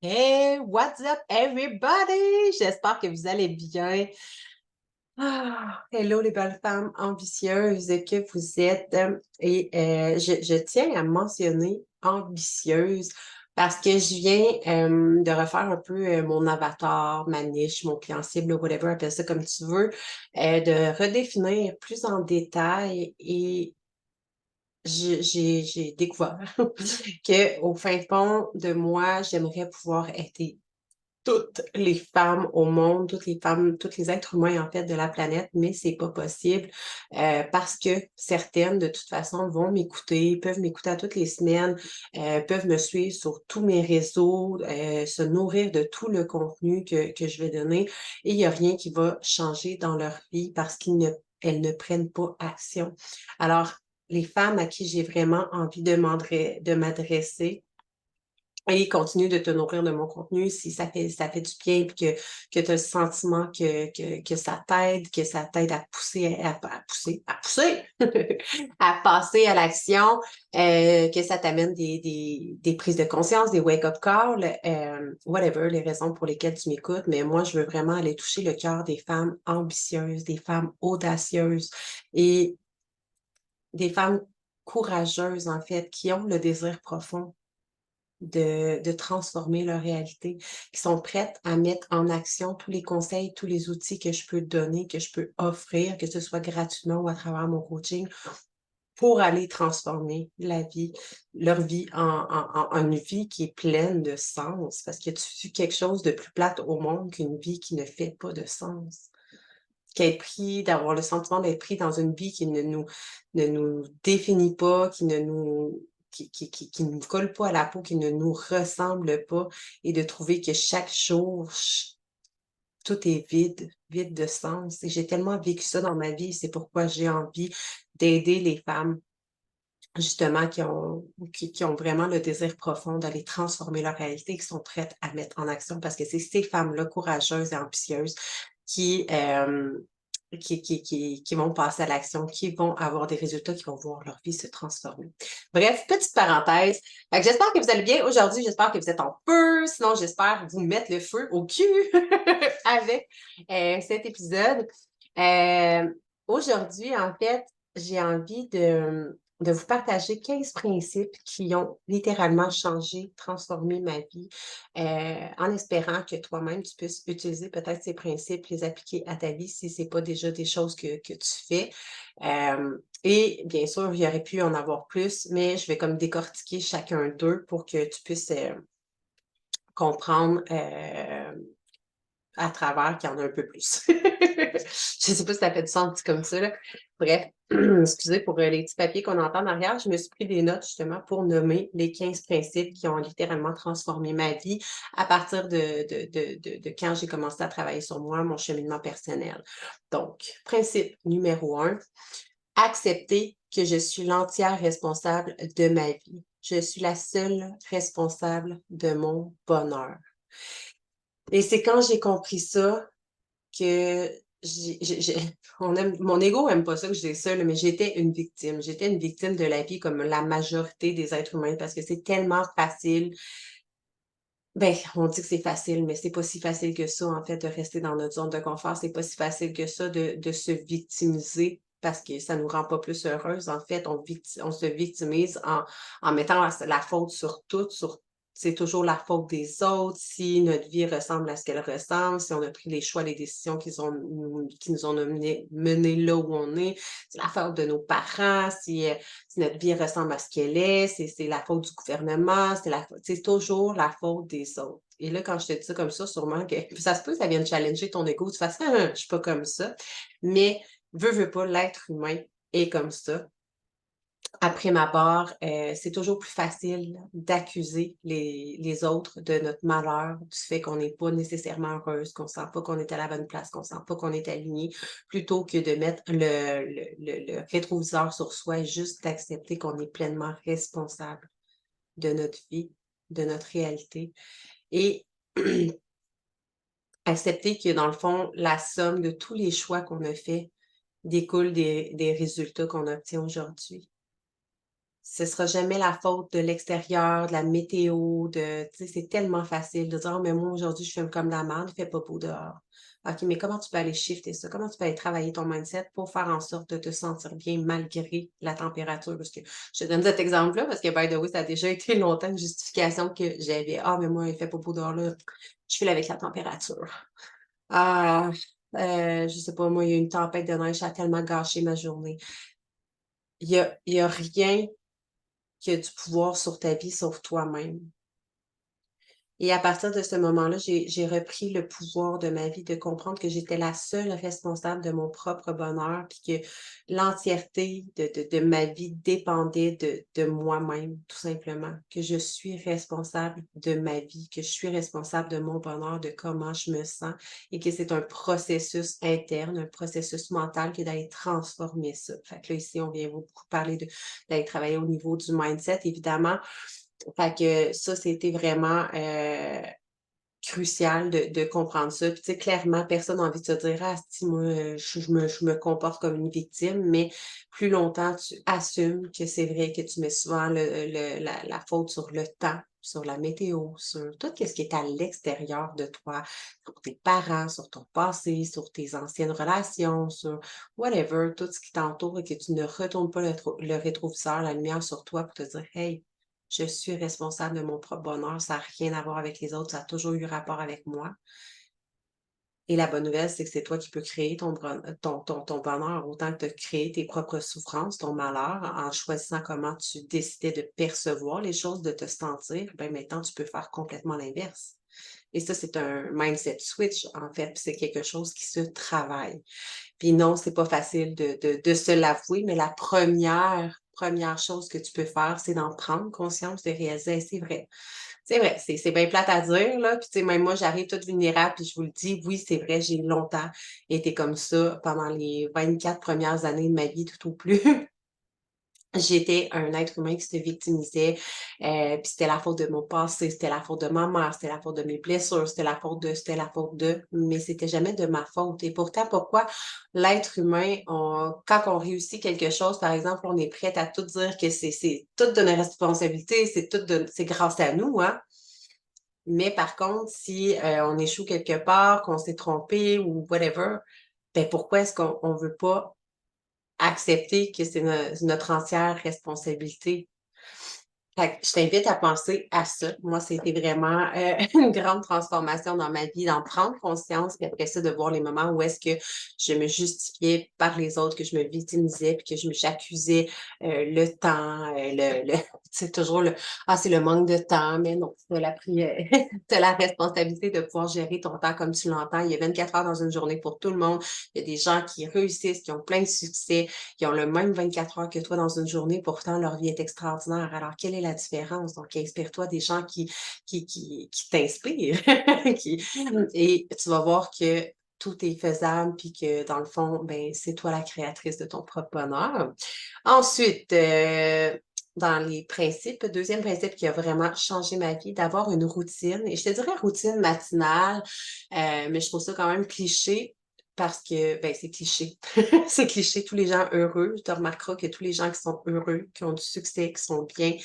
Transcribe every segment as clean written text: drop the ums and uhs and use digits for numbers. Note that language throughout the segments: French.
Hey, what's up everybody? J'espère que vous allez bien. Hello les belles femmes ambitieuses que vous êtes. Je tiens à mentionner ambitieuse parce que je viens de refaire un peu mon avatar, ma niche, mon client cible, whatever, appelle ça comme tu veux, de redéfinir plus en détail et j'ai découvert que au fin fond de moi, j'aimerais pouvoir aider toutes les femmes au monde, toutes les femmes, tous les êtres humains en fait de la planète, mais c'est pas possible parce que certaines de toute façon vont m'écouter, peuvent m'écouter à toutes les semaines, peuvent me suivre sur tous mes réseaux, se nourrir de tout le contenu que je vais donner et il y a rien qui va changer dans leur vie parce elles ne prennent pas action. Alors, les femmes à qui j'ai vraiment envie de m'adresser, et continue de te nourrir de mon contenu si ça fait du bien puis que tu as le sentiment que ça t'aide à pousser, à passer à l'action, que ça t'amène des prises de conscience, des wake-up calls, whatever, les raisons pour lesquelles tu m'écoutes. Mais moi, je veux vraiment aller toucher le cœur des femmes ambitieuses, des femmes audacieuses et des femmes courageuses, en fait, qui ont le désir profond de transformer leur réalité, qui sont prêtes à mettre en action tous les conseils, tous les outils que je peux donner, que je peux offrir, que ce soit gratuitement ou à travers mon coaching, pour aller transformer leur vie en une vie qui est pleine de sens. Parce que tu quelque chose de plus plate au monde qu'une vie qui ne fait pas de sens. D'avoir le sentiment d'être pris dans une vie qui ne nous définit pas, qui ne nous colle pas à la peau, qui ne nous ressemble pas, et de trouver que chaque jour, tout est vide, vide de sens. Et j'ai tellement vécu ça dans ma vie, c'est pourquoi j'ai envie d'aider les femmes, justement, qui ont vraiment le désir profond d'aller transformer leur réalité, qui sont prêtes à mettre en action, parce que c'est ces femmes-là, courageuses et ambitieuses, qui, qui vont passer à l'action, qui vont avoir des résultats, qui vont voir leur vie se transformer. Bref, petite parenthèse. Fait que j'espère que vous allez bien aujourd'hui. J'espère que vous êtes en feu. Sinon, j'espère vous mettre le feu au cul avec cet épisode. Euh, Aujourd'hui, en fait, j'ai envie de vous partager 15 principes qui ont littéralement changé, transformé ma vie, en espérant que toi-même, tu puisses utiliser peut-être ces principes, les appliquer à ta vie si ce n'est pas déjà des choses que tu fais. Et bien sûr, il y aurait pu en avoir plus, mais je vais comme décortiquer chacun d'eux pour que tu puisses comprendre à travers qu'il y en a un peu plus. Je sais pas si ça fait du sens dit comme ça, là. Bref, excusez pour les petits papiers qu'on entend en arrière. Je me suis pris des notes justement pour nommer les 15 principes qui ont littéralement transformé ma vie à partir de quand j'ai commencé à travailler sur moi, mon cheminement personnel. Donc, principe numéro 1, accepter que je suis l'entière responsable de ma vie. Je suis la seule responsable de mon bonheur. Et c'est quand j'ai compris ça que mon ego aime pas ça que je dise ça, là, mais j'étais une victime. J'étais une victime de la vie comme la majorité des êtres humains parce que c'est tellement facile. Ben, on dit que c'est facile, mais c'est pas si facile que ça, en fait, de rester dans notre zone de confort. C'est pas si facile que ça de se victimiser parce que ça nous rend pas plus heureuses. En fait, on se victimise en mettant la faute sur tout, c'est toujours la faute des autres, si notre vie ressemble à ce qu'elle ressemble, si on a pris les choix, les décisions qui nous ont menés là où on est, c'est la faute de nos parents, si notre vie ressemble à ce qu'elle est, c'est la faute du gouvernement, c'est toujours la faute des autres. Et là, quand je te dis ça comme ça, sûrement que ça se peut que ça vienne challenger ton ego, tu fasses je suis pas comme ça. Mais veux pas, l'être humain est comme ça. Après ma barre, c'est toujours plus facile d'accuser les autres de notre malheur, du fait qu'on n'est pas nécessairement heureuse, qu'on sent pas qu'on est à la bonne place, qu'on sent pas qu'on est aligné, plutôt que de mettre le rétroviseur sur soi et juste d'accepter qu'on est pleinement responsable de notre vie, de notre réalité et accepter que dans le fond, la somme de tous les choix qu'on a faits découle des résultats qu'on obtient aujourd'hui. ce sera jamais la faute de l'extérieur, de la météo, tu sais, c'est tellement facile de dire: «Ah mais moi aujourd'hui je filme comme de la merde, il fait pas beau dehors». OK, mais comment tu peux aller shifter ça? Comment tu peux aller travailler ton mindset pour faire en sorte de te sentir bien malgré la température? Parce que je te donne cet exemple-là parce que by the way, ça a déjà été longtemps une justification que j'avais: «Ah mais moi il fait pas beau dehors là, je file avec la température». Ah, je sais pas moi, il y a eu une tempête de neige, ça a tellement gâché ma journée. Il y a rien qui a du pouvoir sur ta vie sauf toi-même. Et à partir de ce moment-là, j'ai repris le pouvoir de ma vie, de comprendre que j'étais la seule responsable de mon propre bonheur, puis que l'entièreté de ma vie dépendait de moi-même, tout simplement. Que je suis responsable de ma vie, que je suis responsable de mon bonheur, de comment je me sens, et que c'est un processus interne, un processus mental que d'aller transformer ça. Fait que là, ici, on vient beaucoup parler d'aller travailler au niveau du mindset, évidemment. Fait que ça, c'était vraiment, crucial de comprendre ça. Puis tu sais, clairement, personne n'a envie de se dire: «Ah si moi, je me comporte comme une victime», mais plus longtemps tu assumes que c'est vrai que tu mets souvent la faute sur le temps, sur la météo, sur tout ce qui est à l'extérieur de toi, sur tes parents, sur ton passé, sur tes anciennes relations, sur whatever, tout ce qui t'entoure et que tu ne retournes pas le rétroviseur, la lumière sur toi pour te dire: «Hey, je suis responsable de mon propre bonheur, ça a rien à voir avec les autres, ça a toujours eu rapport avec moi». Et la bonne nouvelle, c'est que c'est toi qui peux créer ton bonheur autant que de créer tes propres souffrances, ton malheur, en choisissant comment tu décidais de percevoir les choses, de te sentir. Ben maintenant, tu peux faire complètement l'inverse. Et ça, c'est un mindset switch, en fait, puis c'est quelque chose qui se travaille. Puis non, c'est pas facile de se l'avouer, mais la première chose que tu peux faire, c'est d'en prendre conscience, de réaliser: «Hey, c'est vrai, c'est bien plate à dire, là». Puis tu sais, même moi, j'arrive toute vulnérable, puis je vous le dis, oui, c'est vrai, j'ai longtemps été comme ça pendant les 24 premières années de ma vie tout au plus. J'étais un être humain qui se victimisait, puis c'était la faute de mon passé, c'était la faute de ma mère, c'était la faute de mes blessures, c'était la faute de, mais c'était jamais de ma faute. Et pourtant, pourquoi l'être humain, quand on réussit quelque chose, par exemple, on est prête à tout dire que c'est toute de notre responsabilité, c'est grâce à nous, hein. Mais par contre, si, on échoue quelque part, qu'on s'est trompé ou whatever, ben pourquoi est-ce qu'on veut pas accepter que c'est notre entière responsabilité? Fait que je t'invite à penser à ça. Moi, c'était vraiment, une grande transformation dans ma vie, d'en prendre conscience, puis après ça, de voir les moments où est-ce que je me justifiais par les autres, que je me victimisais, puis que j'accusais, le temps, le c'est toujours le: «Ah, c'est le manque de temps», mais non, tu as pris, tu la responsabilité de pouvoir gérer ton temps comme tu l'entends. Il y a 24 heures dans une journée pour tout le monde. Il y a des gens qui réussissent, qui ont plein de succès, qui ont le même 24 heures que toi dans une journée, pourtant leur vie est extraordinaire. Alors, quelle est la différence? Donc, inspire-toi des gens qui t'inspirent, et tu vas voir que tout est faisable, puis que dans le fond, ben, c'est toi la créatrice de ton propre bonheur. Ensuite, dans les principes, deuxième principe qui a vraiment changé ma vie, d'avoir une routine, et je te dirais routine matinale, mais je trouve ça quand même cliché parce que, ben, c'est cliché. C'est cliché, tous les gens heureux, tu remarqueras que tous les gens qui sont heureux, qui ont du succès, qui sont bien,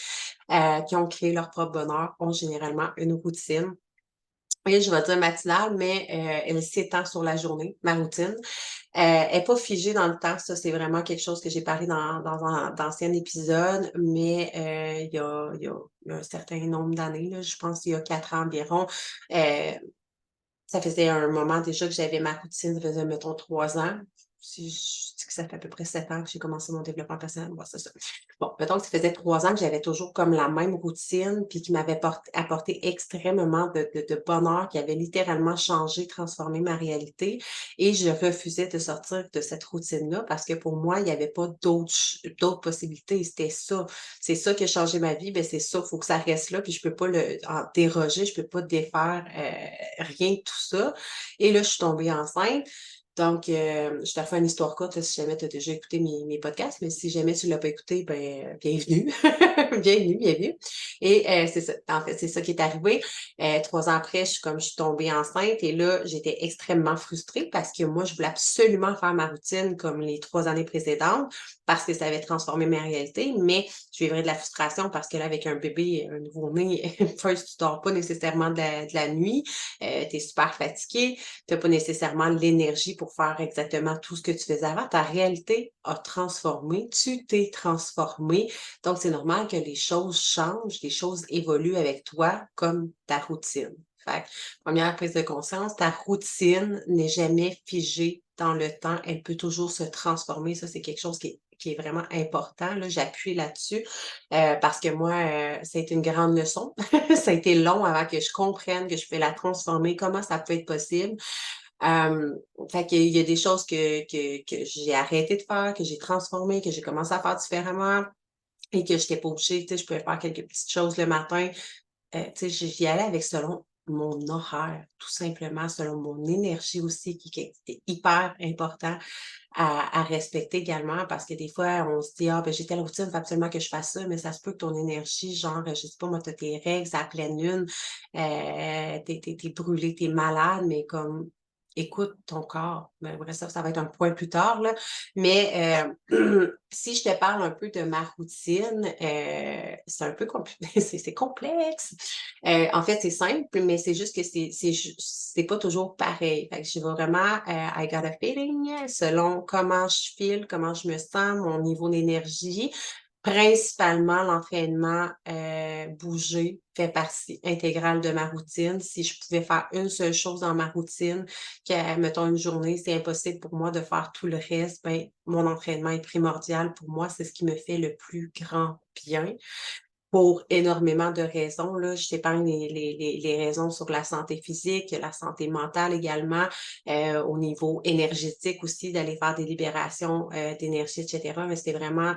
qui ont créé leur propre bonheur, ont généralement une routine. Et je vais dire matinale, mais elle s'étend sur la journée, ma routine. Elle est pas figée dans le temps, ça, c'est vraiment quelque chose que j'ai parlé dans un d'anciens épisodes, mais il y a un certain nombre d'années, là, je pense il y a 4 ans environ, heu ça faisait un moment déjà que j'avais ma routine, ça faisait, mettons, 3 ans. Si je dis que ça fait à peu près 7 ans que j'ai commencé mon développement personnel, ouais, c'est ça. Bon, mettons que ça faisait 3 ans que j'avais toujours comme la même routine, puis qui m'avait apporté extrêmement de bonheur, qui avait littéralement changé, transformé ma réalité, et je refusais de sortir de cette routine-là parce que pour moi, il y avait pas d'autres possibilités. C'était ça. C'est ça qui a changé ma vie, ben, c'est ça, il faut que ça reste là, puis je peux pas en déroger, je peux pas défaire, rien de tout ça. Et là, je suis tombée enceinte. Donc, je te refais une histoire courte, là, si jamais tu as déjà écouté mes podcasts, mais si jamais tu l'as pas écouté, ben, bienvenue. Bienvenue, bienvenue. Et c'est ça. En fait, c'est ça qui est arrivé. 3 ans après, je suis tombée enceinte et là, j'étais extrêmement frustrée parce que moi, je voulais absolument faire ma routine comme les 3 années précédentes parce que ça avait transformé ma réalité, mais je vivrais de la frustration parce que là, avec un bébé, un nouveau-né, first, tu dors pas nécessairement de la nuit, tu es super fatigué, tu n'as pas nécessairement l'énergie pour faire exactement tout ce que tu faisais avant. Ta réalité a transformé, tu t'es transformé. Donc, c'est normal que les choses changent, les choses évoluent avec toi comme ta routine. Fait que, première prise de conscience, ta routine n'est jamais figée dans le temps. Elle peut toujours se transformer. Ça, c'est quelque chose qui est vraiment important. Là, j'appuie là-dessus parce que moi, ça a été une grande leçon. Ça a été long avant que je comprenne que je peux la transformer, comment ça peut être possible. Euh, Fait qu'il y a des choses que j'ai arrêté de faire, que j'ai transformées, que j'ai commencé à faire différemment et que j'étais pas obligée, tu sais, je pouvais faire quelques petites choses le matin. Tu sais, j'y allais avec selon mon horaire, tout simplement, selon mon énergie aussi, qui était hyper important à respecter également, parce que des fois, on se dit: «Ah, ben j'ai telle routine, il faut absolument que je fasse ça», mais ça se peut que ton énergie, genre, je sais pas moi, tu as tes règles à pleine lune, tu es brûlé, tu es malade, mais comme écoute ton corps. Mais après ça va être un point plus tard, là. Mais si je te parle un peu de ma routine, c'est un peu c'est complexe. En fait, c'est simple, mais c'est juste que c'est pas toujours pareil. Fait que je vais vraiment, I got a feeling selon comment je feel, comment je me sens, mon niveau d'énergie. Principalement, l'entraînement, bouger fait partie intégrale de ma routine. Si je pouvais faire une seule chose dans ma routine, que, mettons, une journée, c'est impossible pour moi de faire tout le reste, ben, mon entraînement est primordial pour moi. C'est ce qui me fait le plus grand bien pour énormément de raisons, là. Je t'épargne les raisons sur la santé physique, la santé mentale également, au niveau énergétique aussi, d'aller faire des libérations, d'énergie et cetera. Mais c'est vraiment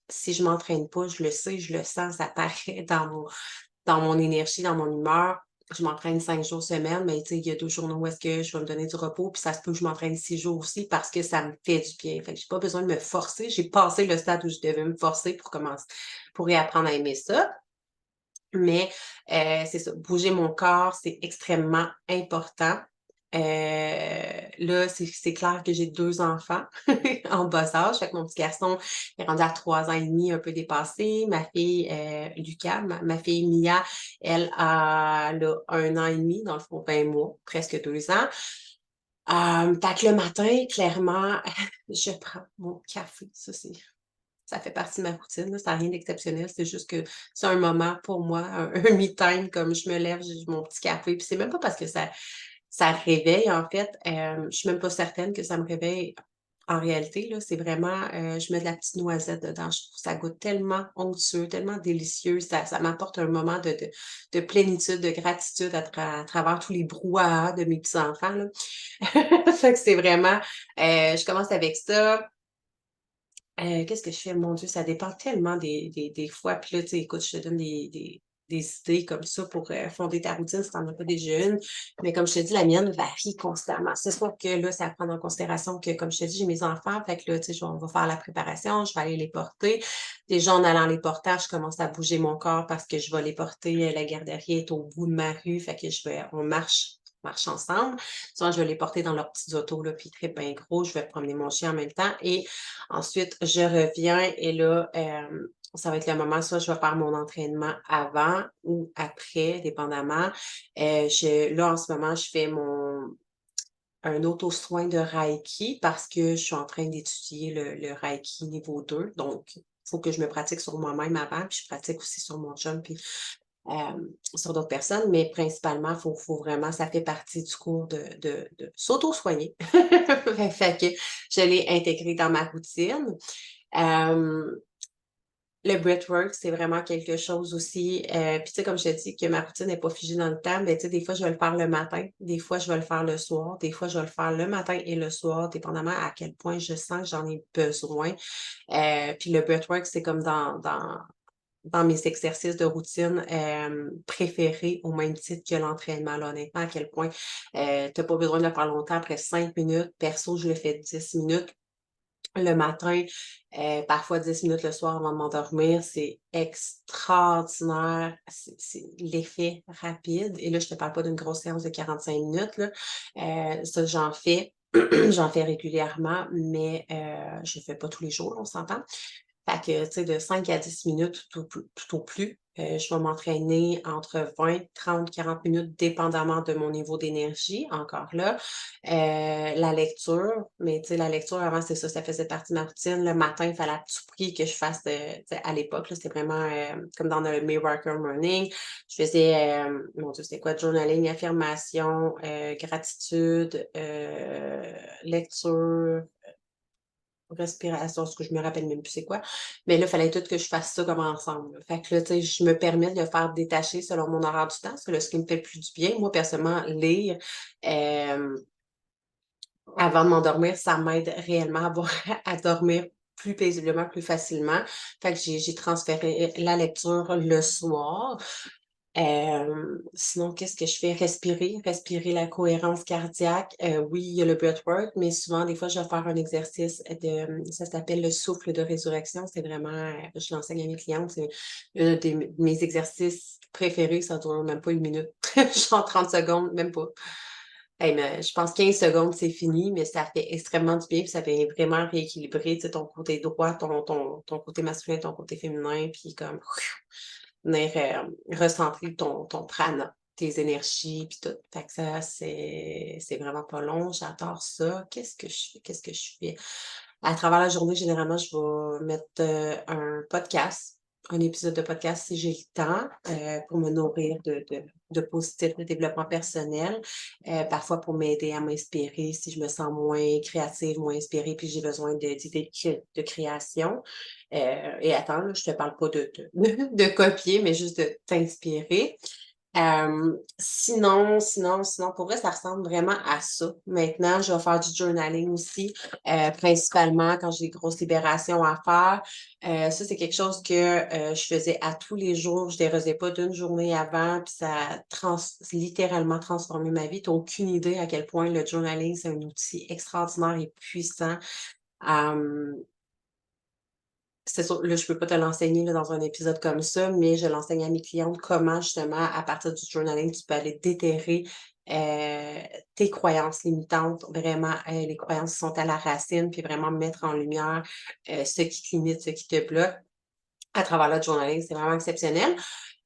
si je m'entraîne pas, je le sais, je le sens, ça paraît dans mon énergie, dans mon humeur. Je m'entraîne 5 jours semaine, mais tu sais, il y a 2 journées où est-ce que je vais me donner du repos, puis ça se peut que je m'entraîne 6 jours aussi parce que ça me fait du bien. Fait que j'ai pas besoin de me forcer. J'ai passé le stade où je devais me forcer pour réapprendre à aimer ça. Mais c'est ça, bouger mon corps, c'est extrêmement important. Là, c'est clair que j'ai 2 enfants en bas âge. Fait que mon petit garçon est rendu à 3 ans et demi, un peu dépassé. Ma fille, Lucas, ma fille Mia, elle a 1 an et demi, dans le fond 20 mois, presque 2 ans. Fait que le matin, clairement, je prends mon café. Ça fait partie de ma routine, là, ça n'a rien d'exceptionnel, c'est juste que c'est un moment pour moi, un me time, comme je me lève, j'ai mon petit café, puis c'est même pas parce que ça réveille en fait, je suis même pas certaine que ça me réveille en réalité, là, c'est vraiment, je mets de la petite noisette dedans, je trouve ça goûte tellement onctueux, tellement délicieux, ça m'apporte un moment de plénitude, de gratitude à travers tous les brouhahas de mes petits-enfants, là. Fait que c'est vraiment, je commence avec ça. Qu'est-ce que je fais? Mon Dieu, ça dépend tellement des fois. Puis là, tu sais, écoute, je te donne des idées comme ça pour, fonder ta routine si tu en as pas déjà une. Mais comme je te dis, la mienne varie constamment. C'est sûr que là, c'est à prendre en considération que, comme je te dis, j'ai mes enfants. Fait que là, tu sais, on va faire la préparation, je vais aller les porter. Déjà, en allant les porter, je commence à bouger mon corps parce que je vais les porter. La garderie est au bout de ma rue. Fait que on marche ensemble. Souvent, je vais les porter dans leurs petites autos, là, puis très bien gros. Je vais promener mon chien en même temps et ensuite, je reviens et là, ça va être le moment, soit je vais faire mon entraînement avant ou après, dépendamment. Là, en ce moment, je fais un auto-soin de Reiki parce que je suis en train d'étudier le Reiki niveau 2. Donc, il faut que je me pratique sur moi-même avant, puis je pratique aussi sur mon chum, puis sur d'autres personnes, mais principalement, faut vraiment, ça fait partie du cours de s'auto-soigner. Fait que je l'ai intégré dans ma routine. Hem, le breathwork, c'est vraiment quelque chose aussi, puis tu sais, comme je te dis que ma routine n'est pas figée dans le temps, mais tu sais, des fois, je vais le faire le matin, des fois, je vais le faire le soir, des fois, je vais le faire le matin et le soir, dépendamment à quel point je sens que j'en ai besoin. Puis le breathwork, c'est comme dans dans mes exercices de routine préférés au même titre que l'entraînement. Là, honnêtement, à quel point tu n'as pas besoin de le faire longtemps, après 5 minutes. Perso, je le fais 10 minutes le matin, parfois 10 minutes le soir avant de m'endormir. C'est extraordinaire. C'est l'effet rapide. Et là, je te parle pas d'une grosse séance de 45 minutes, là. Ça, j'en fais. J'en fais régulièrement, mais je le fais pas tous les jours, on s'entend. Fait que, tu sais, de 5 à 10 minutes tout au plus. Je vais m'entraîner entre 20, 30, 40 minutes, dépendamment de mon niveau d'énergie, encore là. La lecture, mais tu sais, la lecture, avant, c'est ça faisait partie de ma routine. Le matin, il fallait à tout prix que je fasse, tu sais, à l'époque, là, c'était vraiment comme dans le Miracle Morning. Je faisais, mon Dieu, c'était quoi? Journaling, affirmation, gratitude, lecture, respiration, ce que je me rappelle même plus c'est quoi. Mais là, il fallait tout que je fasse ça comme ensemble. Fait que là, tu sais, je me permets de le faire détacher selon mon horaire du temps, parce que là, ce qui me fait le plus du bien, moi, personnellement, lire avant de m'endormir, ça m'aide réellement à, à dormir plus paisiblement, plus facilement. Fait que j'ai transféré la lecture le soir. Sinon, qu'est-ce que je fais? Respirer la cohérence cardiaque. Oui, il y a le breathwork, mais souvent, des fois, je vais faire un exercice ça s'appelle le souffle de résurrection. C'est vraiment, je l'enseigne à mes clientes, c'est un de mes exercices préférés. Ça dure même pas une minute. Genre 30 secondes, même pas. Hey, mais je pense 15 secondes, c'est fini, mais ça fait extrêmement du bien, puis ça fait vraiment rééquilibrer, tu sais, ton côté droit, ton côté masculin, ton côté féminin, puis comme venir recentrer ton prana, tes énergies, puis tout. Fait que ça, c'est vraiment pas long. J'adore ça. Qu'est-ce que je fais? Qu'est-ce que je fais? À travers la journée, généralement, je vais mettre un podcast, un épisode de podcast si j'ai le temps, pour me nourrir de positif, de développement personnel. Parfois pour m'aider à m'inspirer si je me sens moins créative, moins inspirée, puis j'ai besoin d'idées de création. Et attends, là, je te parle pas de copier, mais juste de t'inspirer. Sinon, pour vrai, ça ressemble vraiment à ça. Maintenant, je vais faire du journaling aussi, principalement quand j'ai des grosses libérations à faire. Ça, c'est quelque chose que je faisais à tous les jours. Je ne dérogeais pas d'une journée avant, puis ça a littéralement transformé ma vie. Tu n'as aucune idée à quel point le journaling, c'est un outil extraordinaire et puissant. C'est sûr, là, je peux pas te l'enseigner là, dans un épisode comme ça, mais je l'enseigne à mes clientes comment justement, à partir du journaling, tu peux aller déterrer euh, tes croyances limitantes, vraiment les croyances qui sont à la racine, puis vraiment mettre en lumière ce qui te limite, ce qui te bloque à travers le journaling. C'est vraiment exceptionnel.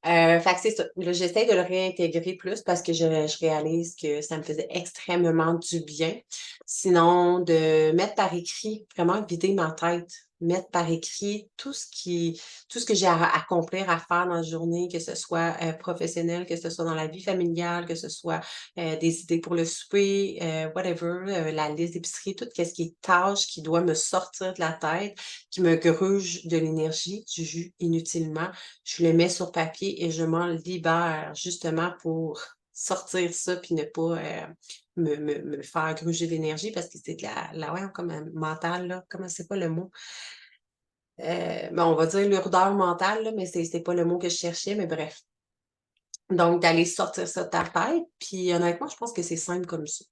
Fait que c'est ça. Là, j'essaie de le réintégrer plus parce que je réalise que ça me faisait extrêmement du bien. Sinon, de mettre par écrit, vraiment vider ma tête, mettre par écrit tout ce que j'ai à accomplir, à faire dans la journée, que ce soit professionnel, que ce soit dans la vie familiale, que ce soit des idées pour le souper, whatever, la liste d'épicerie, tout ce qui est tâche qui doit me sortir de la tête, qui me gruge de l'énergie, du jus inutilement. Je le mets sur papier et je m'en libère justement pour sortir ça puis ne pas me faire gruger d'énergie parce que c'est de ouais, comme un mental, là. Comment c'est pas le mot? Ben, on va dire lourdeur mentale, là, mais c'est pas le mot que je cherchais, mais bref. Donc, d'aller sortir ça de ta tête. Puis honnêtement, je pense que c'est simple comme ça.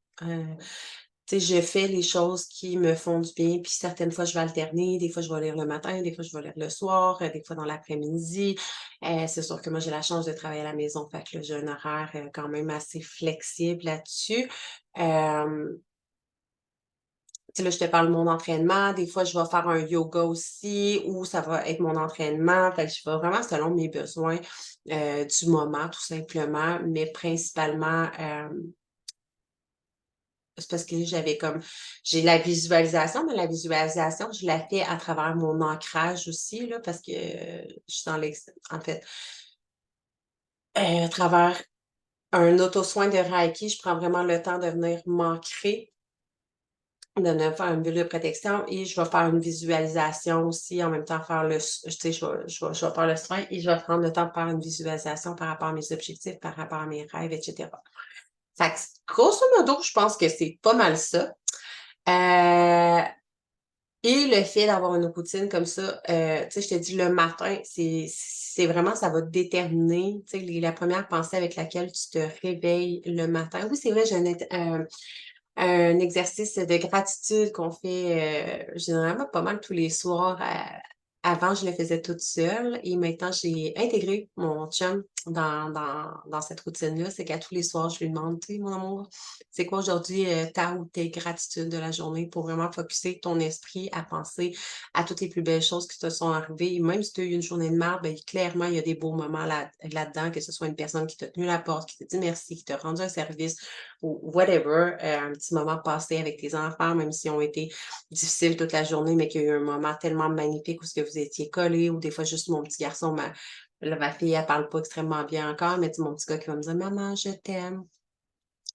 Tu sais, je fais les choses qui me font du bien, puis certaines fois, je vais alterner. Des fois, je vais lire le matin, des fois, je vais lire le soir, des fois dans l'après-midi. C'est sûr que moi, j'ai la chance de travailler à la maison, fait que là, j'ai un horaire quand même assez flexible là-dessus. Tu sais, là, je te parle de mon entraînement. Des fois, je vais faire un yoga aussi, ou ça va être mon entraînement. Fait que je vais vraiment selon mes besoins du moment, tout simplement, mais principalement c'est parce que j'ai la visualisation, mais la visualisation, je la fais à travers mon ancrage aussi, là, parce que je suis en fait, à travers un auto-soin de Reiki, je prends vraiment le temps de venir m'ancrer, de venir faire une bulle de protection et je vais faire une visualisation aussi, en même temps faire tu sais, je vais faire le soin et je vais prendre le temps de faire une visualisation par rapport à mes objectifs, par rapport à mes rêves, etc. Fait que, grosso modo, je pense que c'est pas mal ça. Euh, Et le fait d'avoir une routine comme ça, tu sais, je te dis le matin, c'est vraiment ça va déterminer, tu sais, les la première pensée avec laquelle tu te réveilles le matin. Oui, c'est vrai, j'ai un exercice de gratitude qu'on fait, généralement pas mal tous les soirs. Avant, je le faisais toute seule et maintenant, j'ai intégré mon chum dans cette routine-là. C'est qu'à tous les soirs, je lui demande, tu sais, mon amour, c'est quoi aujourd'hui ta ou tes gratitudes de la journée pour vraiment focusser ton esprit à penser à toutes les plus belles choses qui te sont arrivées. Et même si tu as eu une journée de merde, ben, clairement, il y a des beaux moments là-dedans, que ce soit une personne qui t'a tenu la porte, qui t'a dit merci, qui t'a rendu un service, ou whatever, un petit moment passé avec tes enfants, même s'ils ont été difficiles toute la journée, mais qu'il y a eu un moment tellement magnifique où ce que vous étiez collés, ou des fois juste mon petit garçon, ma fille, elle parle pas extrêmement bien encore, mais tu sais, mon petit gars qui va me dire: «Maman, je t'aime».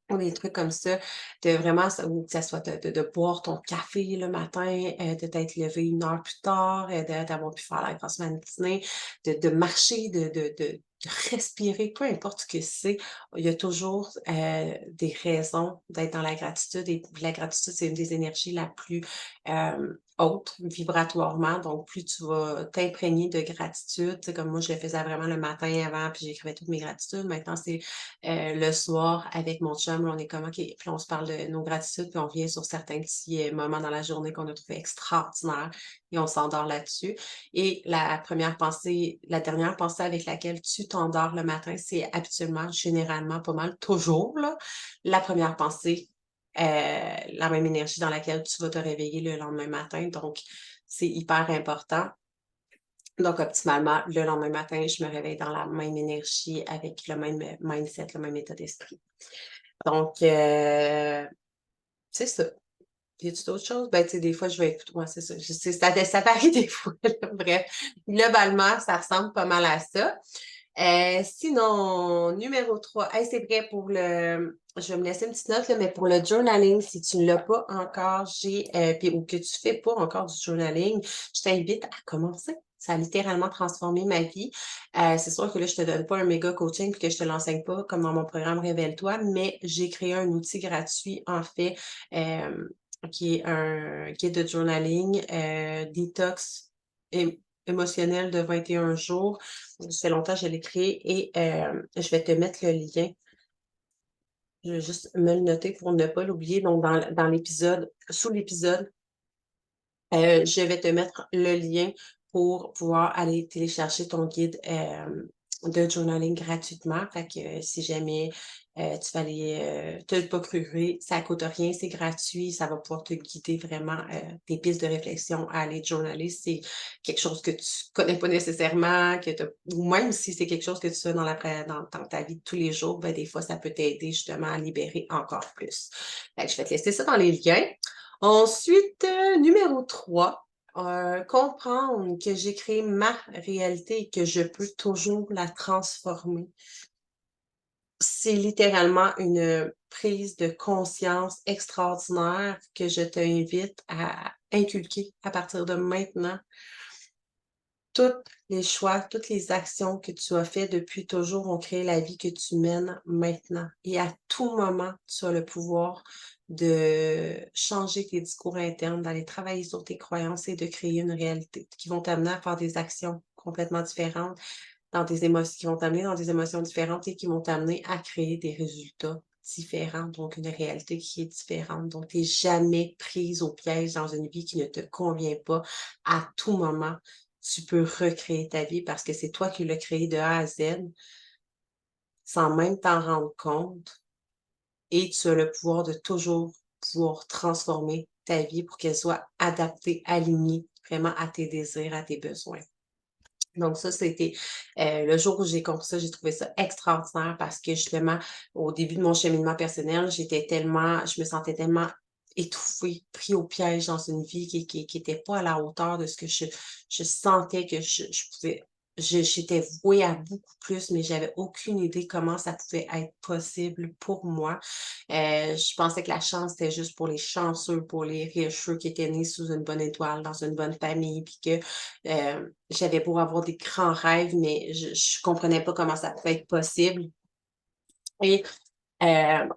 Ou des trucs comme ça, de vraiment ou que ça soit de boire ton café le matin, de t'être levé 1 heure plus tard, d'avoir pu faire la grasse matinée, de marcher, de respirer, peu importe ce que c'est, il y a toujours, des raisons d'être dans la gratitude et la gratitude, c'est une des énergies la plus, haute vibratoirement, donc plus tu vas t'imprégner de gratitude, tu sais, comme moi je le faisais vraiment le matin avant, puis j'écrivais toutes mes gratitudes. Maintenant c'est le soir avec mon chum, là, on est comme: «OK», puis on se parle de nos gratitudes, puis on revient sur certains petits, moments dans la journée qu'on a trouvé extraordinaires et on s'endort là-dessus. Et la dernière pensée avec laquelle tu t'endors le matin, c'est habituellement, généralement, pas mal, toujours là, la première pensée, la même énergie dans laquelle tu vas te réveiller le lendemain matin, donc c'est hyper important. Donc optimalement, le lendemain matin, je me réveille dans la même énergie avec le même, mindset, le même état d'esprit. Donc c'est ça. Y a-tu d'autres choses? Ben, tu sais, des fois, je vais écouter ouais, c'est ça. Je sais, ça varie des fois, là. Bref, globalement, ça ressemble pas mal à ça. Sinon, numéro 3, hey, c'est vrai pour le je vais me laisser une petite note, là, mais pour le journaling, si tu ne l'as pas encore, puis ou que tu fais pas encore du journaling, je t'invite à commencer. Ça a littéralement transformé ma vie. C'est sûr que là, je te donne pas un méga coaching puis que je te l'enseigne pas comme dans mon programme Révèle-toi, mais j'ai créé un outil gratuit, en fait, qui est un guide de journaling, détox émotionnel de 21 jours. Ça fait longtemps que je l'ai créé et je vais te mettre le lien. Je vais juste me le noter pour ne pas l'oublier. Donc dans l'épisode sous l'épisode, je vais te mettre le lien pour pouvoir aller télécharger ton guide, de journaling gratuitement. Fait que si jamais, tu vas aller, te le procurer, ça coûte rien, c'est gratuit, ça va pouvoir te guider vraiment, tes pistes de réflexion à aller journaler. C'est quelque chose que tu connais pas nécessairement, que tu ou même si c'est quelque chose que tu fais dans ta vie de tous les jours, ben, des fois, ça peut t'aider justement à libérer encore plus. Fait que je vais te laisser ça dans les liens. Ensuite, numéro 3, comprendre que j'ai créé ma réalité et que je peux toujours la transformer. C'est littéralement une prise de conscience extraordinaire que je t'invite à inculquer à partir de maintenant. Tous les choix, toutes les actions que tu as fait depuis toujours ont créé la vie que tu mènes maintenant. Et à tout moment, tu as le pouvoir de changer tes discours internes, d'aller travailler sur tes croyances et de créer une réalité qui vont t'amener à faire des actions complètement différentes, dans des émotions qui vont t'amener dans des émotions différentes et qui vont t'amener à créer des résultats différents, donc une réalité qui est différente. Donc, tu es jamais prise au piège dans une vie qui ne te convient pas. À tout moment, tu peux recréer ta vie parce que c'est toi qui l'as créée de A à Z sans même t'en rendre compte et tu as le pouvoir de toujours pouvoir transformer ta vie pour qu'elle soit adaptée, alignée vraiment à tes désirs, à tes besoins. Donc ça, c'était, le jour où j'ai compris ça, j'ai trouvé ça extraordinaire parce que justement, au début de mon cheminement personnel, je me sentais tellement étouffée, pris au piège dans une vie qui était pas à la hauteur de ce que je sentais que je pouvais j'étais vouée à beaucoup plus, mais j'avais aucune idée comment ça pouvait être possible pour moi. Je pensais que la chance, c'était juste pour les chanceux, pour les riches, ceux qui étaient nés sous une bonne étoile, dans une bonne famille, puis que, j'avais beau avoir des grands rêves, mais je comprenais pas comment ça pouvait être possible et heu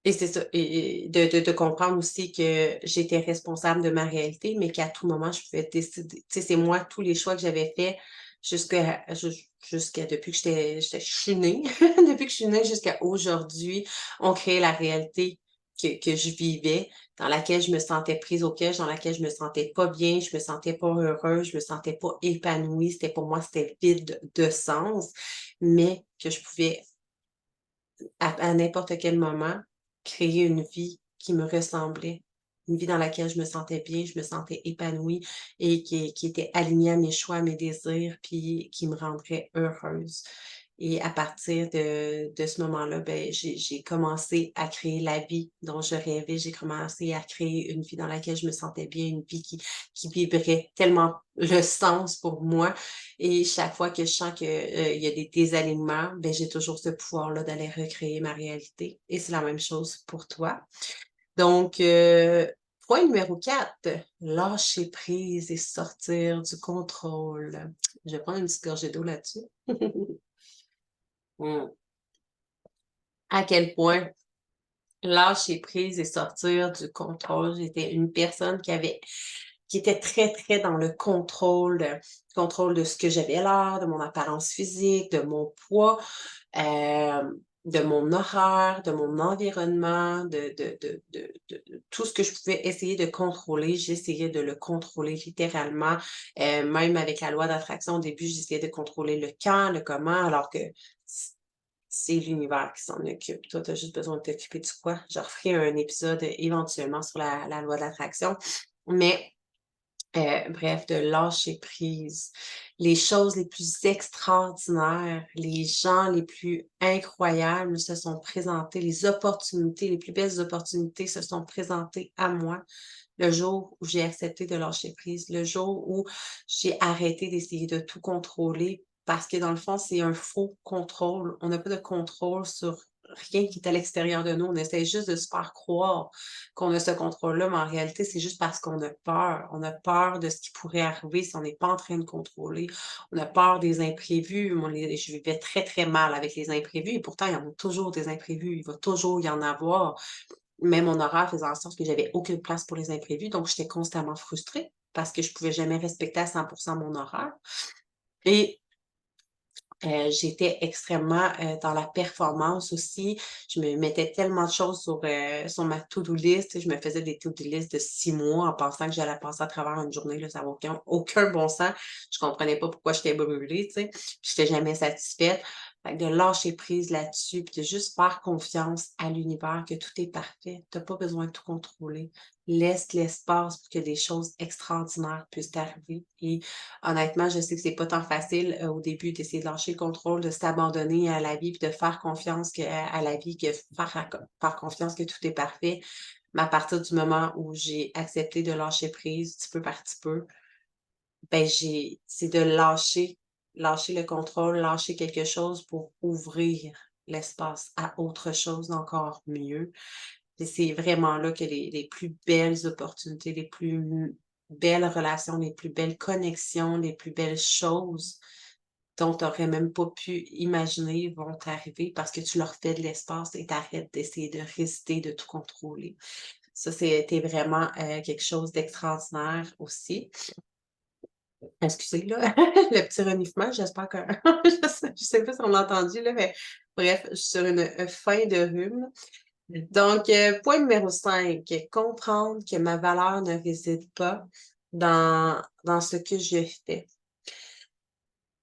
Et c'est ça, et de comprendre aussi que j'étais responsable de ma réalité, mais qu'à tout moment, je pouvais décider. Tu sais, c'est moi, tous les choix que j'avais faits jusqu'à depuis que je suis née, depuis que je suis née jusqu'à aujourd'hui, ont créé la réalité que je vivais, dans laquelle je me sentais prise au piège, dans laquelle je me sentais pas bien, je me sentais pas heureuse, je me sentais pas épanouie. C'était pour moi, c'était vide de sens, mais que je pouvais à n'importe quel moment, créer une vie qui me ressemblait, une vie dans laquelle je me sentais bien, je me sentais épanouie et qui était alignée à mes choix, à mes désirs, puis qui me rendrait heureuse. Et à partir de ce moment-là, ben, j'ai commencé à créer la vie dont je rêvais. J'ai commencé à créer une vie dans laquelle je me sentais bien, une vie qui vibrait tellement le sens pour moi. Et chaque fois que je sens que, il y a des désalignements, ben, j'ai toujours ce pouvoir-là d'aller recréer ma réalité et c'est la même chose pour toi. Donc, point numéro 4, lâcher prise et sortir du contrôle. Je vais prendre une petite gorgée d'eau là-dessus. Mmh. À quel point lâcher prise et sortir du contrôle. J'étais une personne qui était très, très dans le contrôle de ce que j'avais l'air, de mon apparence physique, de mon poids, de mon horaire, de mon environnement, de tout ce que je pouvais essayer de contrôler. J'essayais de le contrôler littéralement. Même avec la loi d'attraction, au début, j'essayais de contrôler le quand, le comment, alors que c'est l'univers qui s'en occupe. Toi, tu as juste besoin de t'occuper de quoi. Je referai un épisode éventuellement sur la loi de l'attraction. Mais bref, de lâcher prise. Les choses les plus extraordinaires, les gens les plus incroyables se sont présentés, les opportunités, les plus belles opportunités se sont présentées à moi le jour où j'ai accepté de lâcher prise, le jour où j'ai arrêté d'essayer de tout contrôler parce que dans le fond, c'est un faux contrôle. On n'a pas de contrôle sur rien qui est à l'extérieur de nous. On essaie juste de se faire croire qu'on a ce contrôle-là, mais en réalité, c'est juste parce qu'on a peur. On a peur de ce qui pourrait arriver si on n'est pas en train de contrôler. On a peur des imprévus. Moi, je vivais très, très mal avec les imprévus et pourtant, il y en a toujours des imprévus. Il va toujours y en avoir. Mais mon horaire faisait en sorte que j'avais aucune place pour les imprévus, donc j'étais constamment frustrée parce que je pouvais jamais respecter à 100 mon horaire et j'étais extrêmement, dans la performance aussi. Je me mettais tellement de choses sur ma to-do list. Je me faisais des to-do list de 6 mois en pensant que j'allais passer à travers une journée, là, ça n'avait aucun bon sens. Je comprenais pas pourquoi j'étais brûlée, tu sais. J'étais jamais satisfaite. Fait que de lâcher prise là-dessus, puis de juste faire confiance à l'univers que tout est parfait. Tu as pas besoin de tout contrôler. Laisse l'espace pour que des choses extraordinaires puissent arriver et honnêtement, je sais que c'est pas tant facile, au début d'essayer de lâcher le contrôle, de s'abandonner à la vie, puis de faire confiance à la vie, que faire confiance que tout est parfait. Mais à partir du moment où j'ai accepté de lâcher prise petit peu par petit peu, ben c'est de lâcher le contrôle, lâcher quelque chose pour ouvrir l'espace à autre chose d'encore mieux. Et c'est vraiment là que les plus belles opportunités, les plus belles relations, les plus belles connexions, les plus belles choses dont tu aurais même pas pu imaginer vont t'arriver parce que tu leur fais de l'espace et tu arrêtes d'essayer de résister, de tout contrôler. Ça, c'était vraiment, quelque chose d'extraordinaire aussi. Excusez là, le petit reniflement, j'espère que je sais pas si on l'a entendu là, mais bref, je suis sur une, fin de rhume. Donc, point numéro 5, comprendre que ma valeur ne réside pas dans ce que je fais.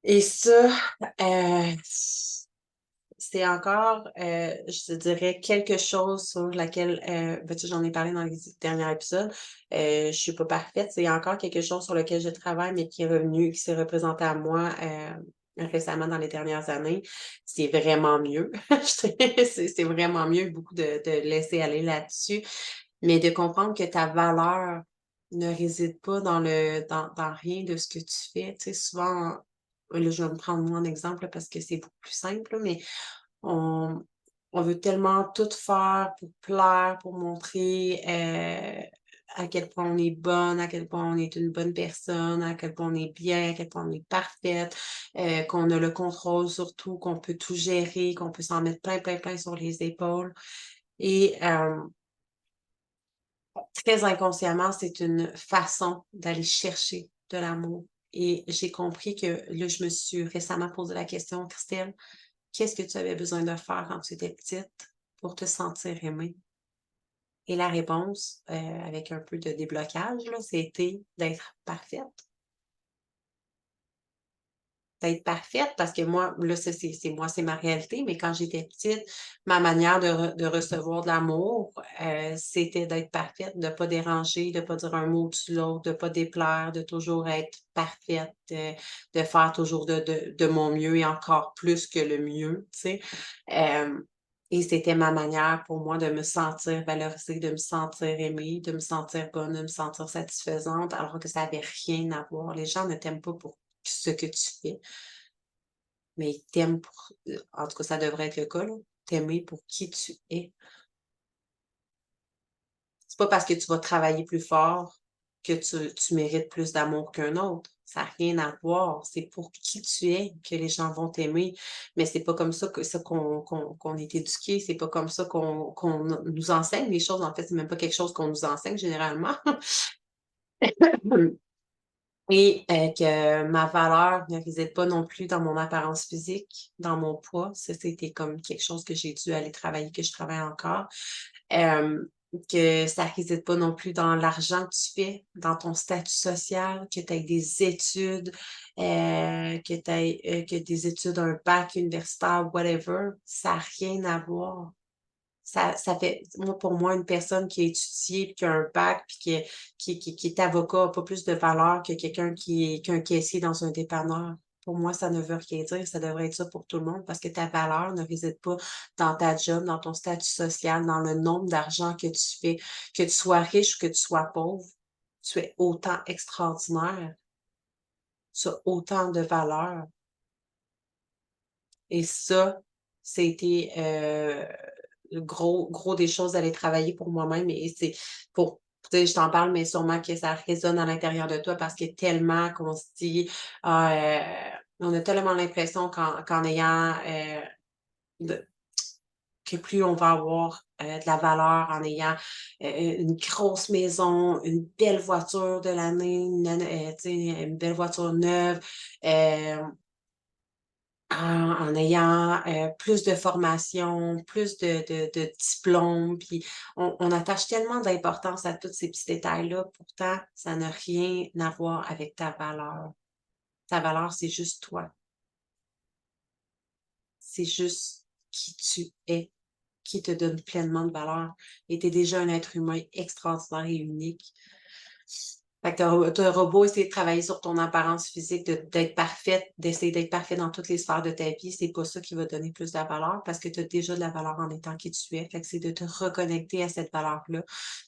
Et ça, c'est encore, je te dirais quelque chose sur laquelle, ben, tu sais, j'en ai parlé dans les derniers épisodes. Je suis pas parfaite. C'est encore quelque chose sur lequel je travaille, mais qui est revenu, qui s'est représenté à moi, récemment dans les dernières années. C'est vraiment mieux. C'est vraiment mieux, beaucoup de laisser aller là-dessus, mais de comprendre que ta valeur ne réside pas dans rien de ce que tu fais. Tu sais, souvent, là, je vais me prendre moi en exemple parce que c'est beaucoup plus simple, là, mais on on veut tellement tout faire pour plaire, pour montrer, à quel point on est bonne, à quel point on est une bonne personne, à quel point on est bien, à quel point on est parfaite, qu'on a le contrôle sur tout, qu'on peut tout gérer, qu'on peut s'en mettre plein, plein, plein sur les épaules. Et très inconsciemment, c'est une façon d'aller chercher de l'amour. Et j'ai compris que là, je me suis récemment posé la question, Christelle, qu'est-ce que tu avais besoin de faire quand tu étais petite pour te sentir aimée? Et la réponse, avec un peu de déblocage, là, c'était d'être parfaite. D'être parfaite parce que moi, là, ça, c'est moi, c'est ma réalité, mais quand j'étais petite, ma manière de recevoir de l'amour, c'était d'être parfaite, de pas déranger, de pas dire un mot au-dessus de l'autre, de pas déplaire, de toujours être parfaite, de faire toujours de mon mieux et encore plus que le mieux, tu sais? Et c'était ma manière pour moi de me sentir valorisée, de me sentir aimée, de me sentir bonne, de me sentir satisfaisante, alors que ça avait rien à voir. Les gens ne t'aiment pas pour ce que tu fais, mais ils t'aiment pour en tout cas, ça devrait être le cas, là, t'aimer pour qui tu es. C'est pas parce que tu vas travailler plus fort que tu mérites plus d'amour qu'un autre. Ça n'a rien à voir. C'est pour qui tu es que les gens vont t'aimer. Mais c'est pas comme ça qu'on est éduqué. C'est pas comme ça qu'on nous enseigne les choses. En fait, c'est même pas quelque chose qu'on nous enseigne généralement. Et que ma valeur ne réside pas non plus dans mon apparence physique, dans mon poids. Ça, c'était comme quelque chose que j'ai dû aller travailler, que je travaille encore. Que ça réside pas non plus dans l'argent que tu fais, dans ton statut social, que tu aies des études, que tu aies que des études, un bac universitaire, whatever. Ça n'a rien à voir. Ça fait, moi, pour moi, une personne qui a étudié, puis qui a un bac, puis qui est avocat, n'a pas plus de valeur que quelqu'un qui est qu'un caissier dans un dépanneur. Pour moi, ça ne veut rien dire. Ça devrait être ça pour tout le monde parce que ta valeur ne réside pas dans ta job, dans ton statut social, dans le nombre d'argent que tu fais. Que tu sois riche ou que tu sois pauvre, tu es autant extraordinaire. Tu as autant de valeur. Et ça, c'était le gros des choses d'aller travailler pour moi-même. Et c'est pour, tu sais, je t'en parle, mais sûrement que ça résonne à l'intérieur de toi parce que tellement qu'on se dit, ah, on a tellement l'impression qu'en ayant, de- que plus on va avoir de la valeur en ayant une grosse maison, une belle voiture de l'année, tu sais, une belle voiture neuve, euh, en ayant, plus de formation, plus de diplômes, puis on attache tellement d'importance à tous ces petits détails-là, pourtant ça n'a rien à voir avec ta valeur. Ta valeur, c'est juste toi. C'est juste qui tu es, qui te donne pleinement de valeur et tu es déjà un être humain extraordinaire et unique. Fait que tu beau essayer de travailler sur ton apparence physique, d'être parfaite, d'essayer d'être parfaite dans toutes les sphères de ta vie, c'est pas ça qui va donner plus de valeur parce que tu as déjà de la valeur en étant qui tu es. Fait que c'est de te reconnecter à cette valeur-là,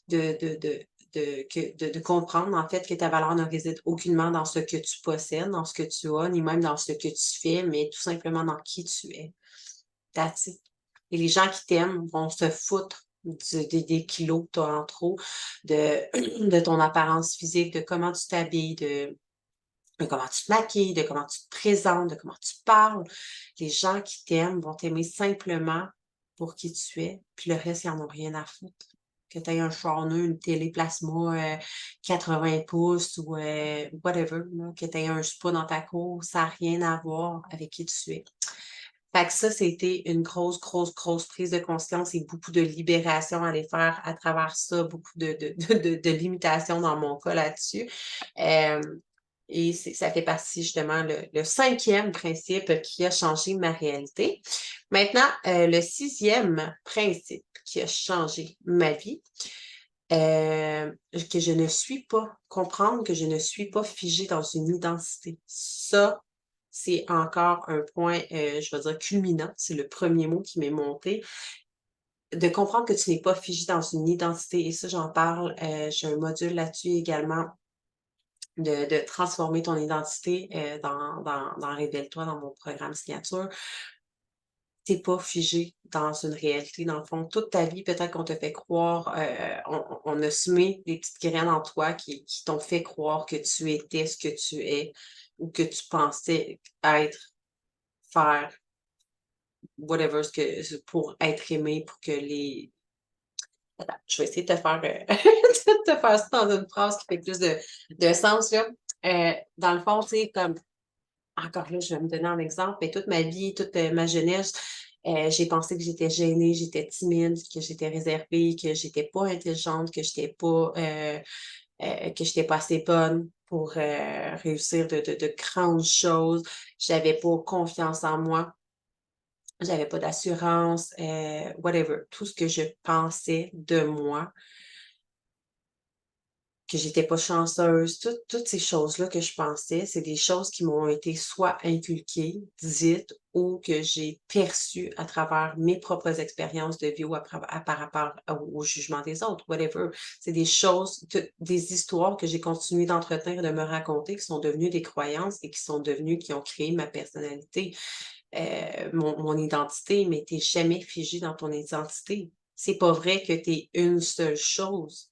de comprendre en fait que ta valeur ne réside aucunement dans ce que tu possèdes, dans ce que tu as, ni même dans ce que tu fais, mais tout simplement dans qui tu es. That's it. Et les gens qui t'aiment vont se foutre des kilos que tu as en trop, de ton apparence physique, de comment tu t'habilles, de comment tu te maquilles, de comment tu te présentes, de comment tu parles. Les gens qui t'aiment vont t'aimer simplement pour qui tu es, puis le reste, ils n'en ont rien à foutre. Que tu aies un charneux, une télé plasma 80 pouces ou whatever, là, que tu aies un spa dans ta cour, ça n'a rien à voir avec qui tu es. Fait que ça, c'était une grosse prise de conscience et beaucoup de libération à aller faire à travers ça, beaucoup de limitations dans mon cas là-dessus. Euh, et ça fait partie justement le cinquième principe qui a changé ma réalité. Maintenant, le sixième principe qui a changé ma vie, que je ne suis pas, comprendre que je ne suis pas figée dans une identité. Ça, c'est encore un point, je vais dire culminant, c'est le premier mot qui m'est monté, de comprendre que tu n'es pas figé dans une identité. Et ça, j'en parle, j'ai un module là-dessus également, de transformer ton identité dans Révèle-toi, dans mon programme signature. T'es pas figé dans une réalité, dans le fond. Toute ta vie, peut-être qu'on te fait croire, on a semé des petites graines en toi qui t'ont fait croire que tu étais ce que tu es ou que tu pensais être, faire, whatever, pour être aimé, pour que Attends, je vais essayer de te faire, de te faire ça dans une phrase qui fait plus de sens, là. Dans le fond, tu sais, comme encore là, je vais me donner un exemple, mais toute ma vie, toute, ma jeunesse, j'ai pensé que j'étais gênée, j'étais timide, que j'étais réservée, que j'étais pas intelligente, que j'étais pas assez bonne pour, réussir de grandes choses. J'avais pas confiance en moi, j'avais pas d'assurance, whatever. Tout ce que je pensais de moi, que j'étais pas chanceuse, toutes ces choses-là que je pensais, c'est des choses qui m'ont été soit inculquées, dites ou que j'ai perçues à travers mes propres expériences de vie ou par rapport au jugement des autres, whatever. C'est des choses, des histoires que j'ai continué d'entretenir et de me raconter, qui sont devenues des croyances et qui ont créé ma personnalité, mon identité, mais tu jamais figé dans ton identité. C'est pas vrai que tu es une seule chose.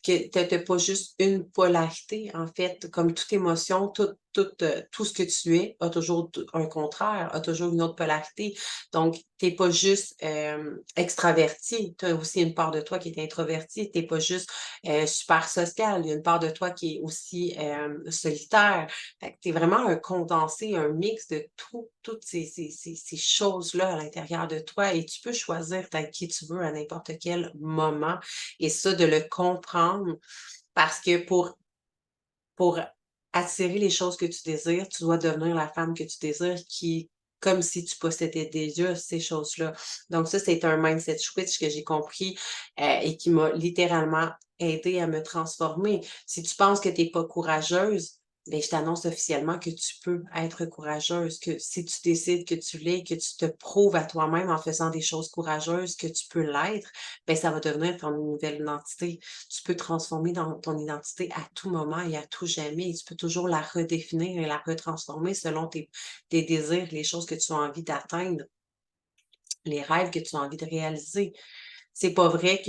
Que tu pas juste une polarité, en fait, comme toute émotion, tout ce que tu es a toujours un contraire, a toujours une autre polarité. Donc, tu pas juste, extraverti, tu as aussi une part de toi qui est introvertie. Tu pas juste, super social, il y a une part de toi qui est aussi, solitaire. Fait que tu es vraiment un condensé, un mix de toutes ces choses-là à l'intérieur de toi et tu peux choisir d'être qui tu veux à n'importe quel moment et ça, de le comprendre parce que pour attirer les choses que tu désires, tu dois devenir la femme que tu désires qui comme si tu possédais déjà ces choses-là. Donc ça, c'est un mindset switch que j'ai compris, et qui m'a littéralement aidé à me transformer. Si tu penses que tu es pas courageuse, beh, je t'annonce officiellement que tu peux être courageuse, que si tu décides que tu l'es, que tu te prouves à toi-même en faisant des choses courageuses que tu peux l'être, ben ça va devenir ton nouvelle identité. Tu peux transformer dans ton identité à tout moment et à tout jamais. Et tu peux toujours la redéfinir et la retransformer selon tes désirs, les choses que tu as envie d'atteindre, les rêves que tu as envie de réaliser. C'est pas vrai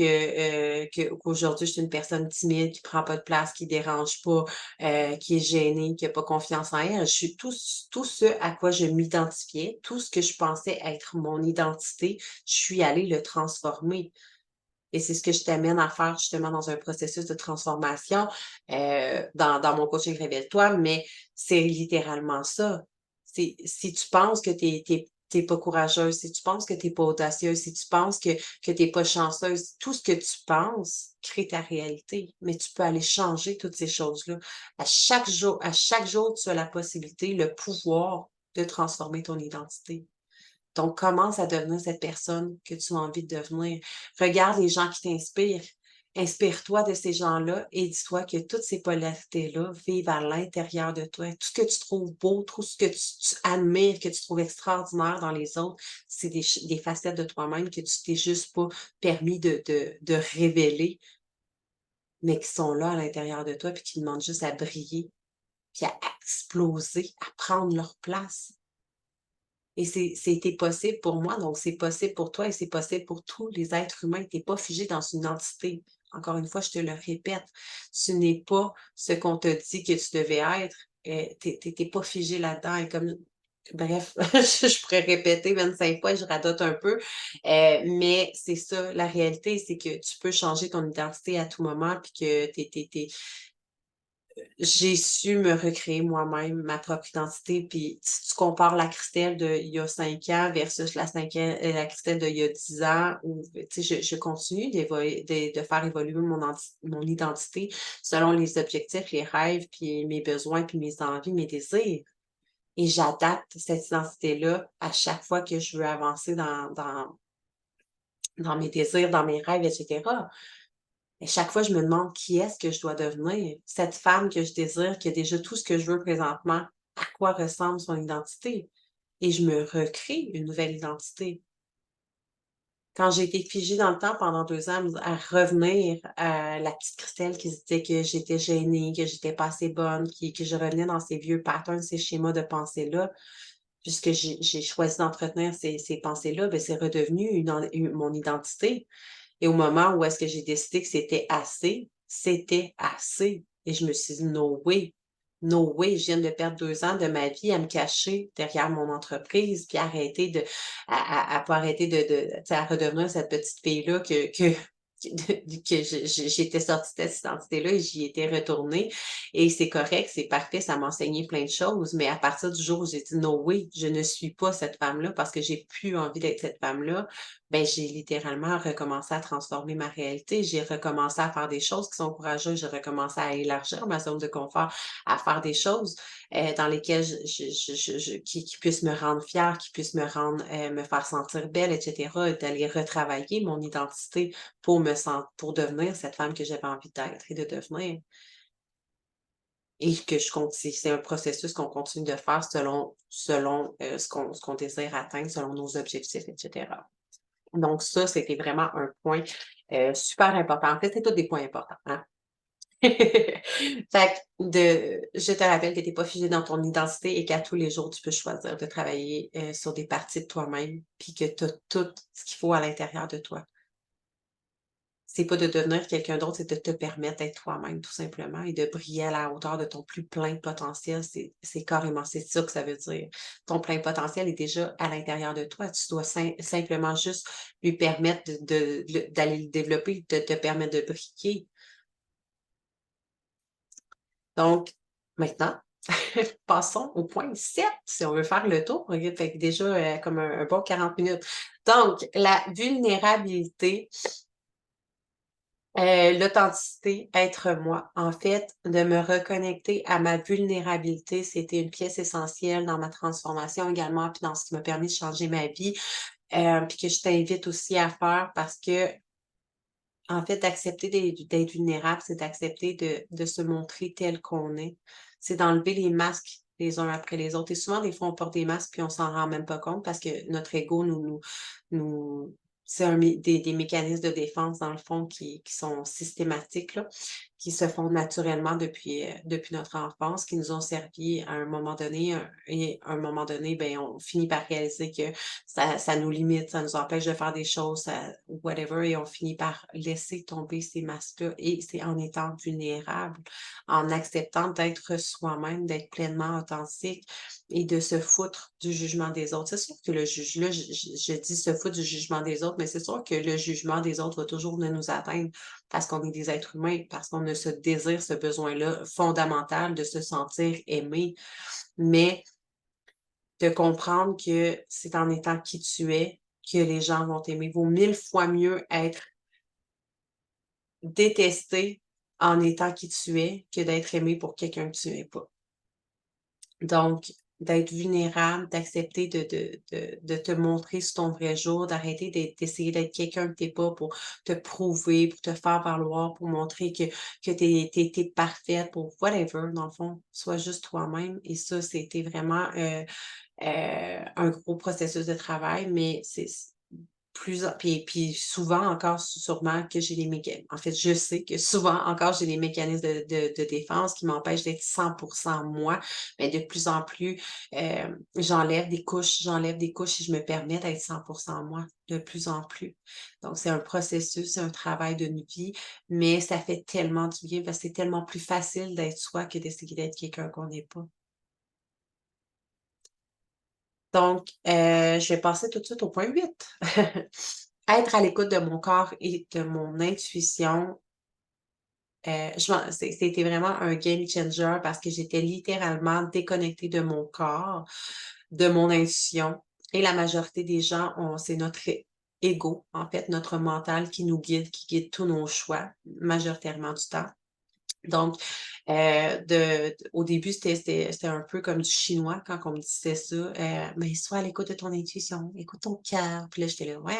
qu'aujourd'hui, je suis une personne timide, qui prend pas de place, qui dérange pas, qui est gênée, qui a pas confiance en elle. Je suis tout ce à quoi je m'identifiais, tout ce que je pensais être mon identité, je suis allée le transformer. Et c'est ce que je t'amène à faire justement dans un processus de transformation, dans mon coaching Révèle-toi, mais c'est littéralement ça. C'est si tu penses que tu es pas courageuse, si tu penses que tu es pas audacieuse, si tu penses que tu es pas chanceuse, tout ce que tu penses crée ta réalité, mais tu peux aller changer toutes ces choses-là. À chaque jour, tu as la possibilité, le pouvoir de transformer ton identité. Donc, commence à devenir cette personne que tu as envie de devenir. Regarde les gens qui t'inspirent. Inspire-toi de ces gens-là et dis-toi que toutes ces polarités-là vivent à l'intérieur de toi. Tout ce que tu trouves beau, tout ce que tu admires, que tu trouves extraordinaire dans les autres, c'est des facettes de toi-même que tu t'es juste pas permis de révéler, mais qui sont là à l'intérieur de toi puis qui demandent juste à briller, puis à exploser, à prendre leur place. Et c'était possible pour moi, donc c'est possible pour toi et c'est possible pour tous les êtres humains. Tu es pas figé dans une identité. Encore une fois, je te le répète, tu n'es pas ce qu'on te dit que tu devais être. Tu pas figé là-dedans et comme bref, je pourrais répéter 25 fois et je radote un peu, mais c'est ça, la réalité, c'est que tu peux changer ton identité à tout moment puis que j'ai su me recréer moi-même ma propre identité, puis si tu compares la Christelle d'il y a 5 ans versus la Christelle d'il y a 10 ans ou tu sais, je continue de faire évoluer mon identité selon les objectifs, les rêves, puis mes besoins, puis mes envies, mes désirs et j'adapte cette identité-là à chaque fois que je veux avancer dans mes désirs, dans mes rêves et cetera. Et chaque fois, je me demande qui est-ce que je dois devenir? Cette femme que je désire, qui a déjà tout ce que je veux présentement, à quoi ressemble son identité? Et je me recrée une nouvelle identité. Quand j'ai été figée dans le temps pendant 2 ans à revenir à la petite Christelle qui se disait que j'étais gênée, que j'étais pas assez bonne, que je revenais dans ces vieux patterns, ces schémas de pensée-là, puisque j'ai choisi d'entretenir ces pensées-là, ben c'est redevenu mon identité. Et au moment où est-ce que j'ai décidé que c'était assez. Et je me suis dit: «No way, no way, je viens de perdre 2 ans de ma vie à me cacher derrière mon entreprise, puis arrêter de à pas arrêter de tu sais, à redevenir cette petite fille-là que j'étais sortie de cette identité-là et j'y étais retournée. Et c'est correct, c'est parfait, ça m'a enseigné plein de choses. Mais à partir du jour où j'ai dit no way, je ne suis pas cette femme-là parce que j'ai plus envie d'être cette femme-là, ben j'ai littéralement recommencé à transformer ma réalité. J'ai recommencé à faire des choses qui sont courageuses. J'ai recommencé à élargir ma zone de confort, à faire des choses dans lesquelles qui puissent me rendre fière, qui puissent me rendre, me faire sentir belle, etc. Et d'aller retravailler mon identité pour devenir cette femme que j'avais envie d'être et de devenir. Et que je continue, c'est un processus qu'on continue de faire selon ce qu'on désire atteindre, selon nos objectifs, etc. Donc ça, c'était vraiment un point super important. En fait, c'est tous des points importants, hein? Fait que je te rappelle que tu n'es pas figé dans ton identité et qu'à tous les jours, tu peux choisir de travailler sur des parties de toi-même, puis que tu as tout ce qu'il faut à l'intérieur de toi. C'est pas de devenir quelqu'un d'autre, c'est de te permettre d'être toi-même, tout simplement, et de briller à la hauteur de ton plus plein potentiel. C'est carrément, c'est ça que ça veut dire. Ton plein potentiel est déjà à l'intérieur de toi. Tu dois simplement juste lui permettre d'aller le développer, de te permettre de briller. Donc, maintenant, passons au point 7, si on veut faire le tour. Fait que déjà, comme un bon 40 minutes. Donc, la vulnérabilité, l'authenticité, être moi. En fait, de me reconnecter à ma vulnérabilité, c'était une pièce essentielle dans ma transformation également, puis dans ce qui m'a permis de changer ma vie, puis que je t'invite aussi à faire parce que, en fait, d'accepter d'être vulnérable, c'est d'accepter de se montrer tel qu'on est. C'est d'enlever les masques les uns après les autres. Et souvent, des fois, on porte des masques puis on s'en rend même pas compte parce que notre ego nous c'est des mécanismes de défense, dans le fond, qui sont systématiques, là, qui se font naturellement depuis notre enfance, qui nous ont servi à un moment donné, et à un moment donné, ben, on finit par réaliser que ça nous limite, ça nous empêche de faire des choses, whatever, et on finit par laisser tomber ces masques-là. Et c'est en étant vulnérable, en acceptant d'être soi-même, d'être pleinement authentique et de se foutre du jugement des autres. C'est sûr que le juge, là, je dis se foutre du jugement des autres, mais c'est sûr que le jugement des autres va toujours venir nous atteindre parce qu'on est des êtres humains, parce qu'on a ce désir, ce besoin-là fondamental de se sentir aimé. Mais de comprendre que c'est en étant qui tu es que les gens vont t'aimer. Vaut 1000 fois mieux être détesté en étant qui tu es que d'être aimé pour quelqu'un que tu n'es pas. Donc, d'être vulnérable, d'accepter de te montrer sous ton vrai jour, d'arrêter d'essayer d'être quelqu'un que tu n'es pas pour te prouver, pour te faire valoir, pour montrer que tu es parfaite, pour whatever, dans le fond. Sois juste toi-même. Et ça, c'était vraiment un gros processus de travail, mais c'est puis souvent encore, sûrement que j'ai les mécanismes. En fait, je sais que souvent encore, j'ai les mécanismes de défense qui m'empêchent d'être 100% moi, mais de plus en plus, j'enlève des couches et je me permets d'être 100% moi, de plus en plus. Donc, c'est un processus, c'est un travail d'une vie, mais ça fait tellement du bien parce que c'est tellement plus facile d'être soi que d'essayer d'être quelqu'un qu'on n'est pas. Donc, je vais passer tout de suite au point 8. Être à l'écoute de mon corps et de mon intuition, c'était vraiment un game changer parce que j'étais littéralement déconnectée de mon corps, de mon intuition et la majorité des gens c'est notre ego, en fait, notre mental qui guide tous nos choix, majoritairement du temps. Donc, au début, c'était un peu comme du chinois quand on me disait ça. Mais sois à l'écoute de ton intuition, écoute ton cœur. Puis là, j'étais là, ouais,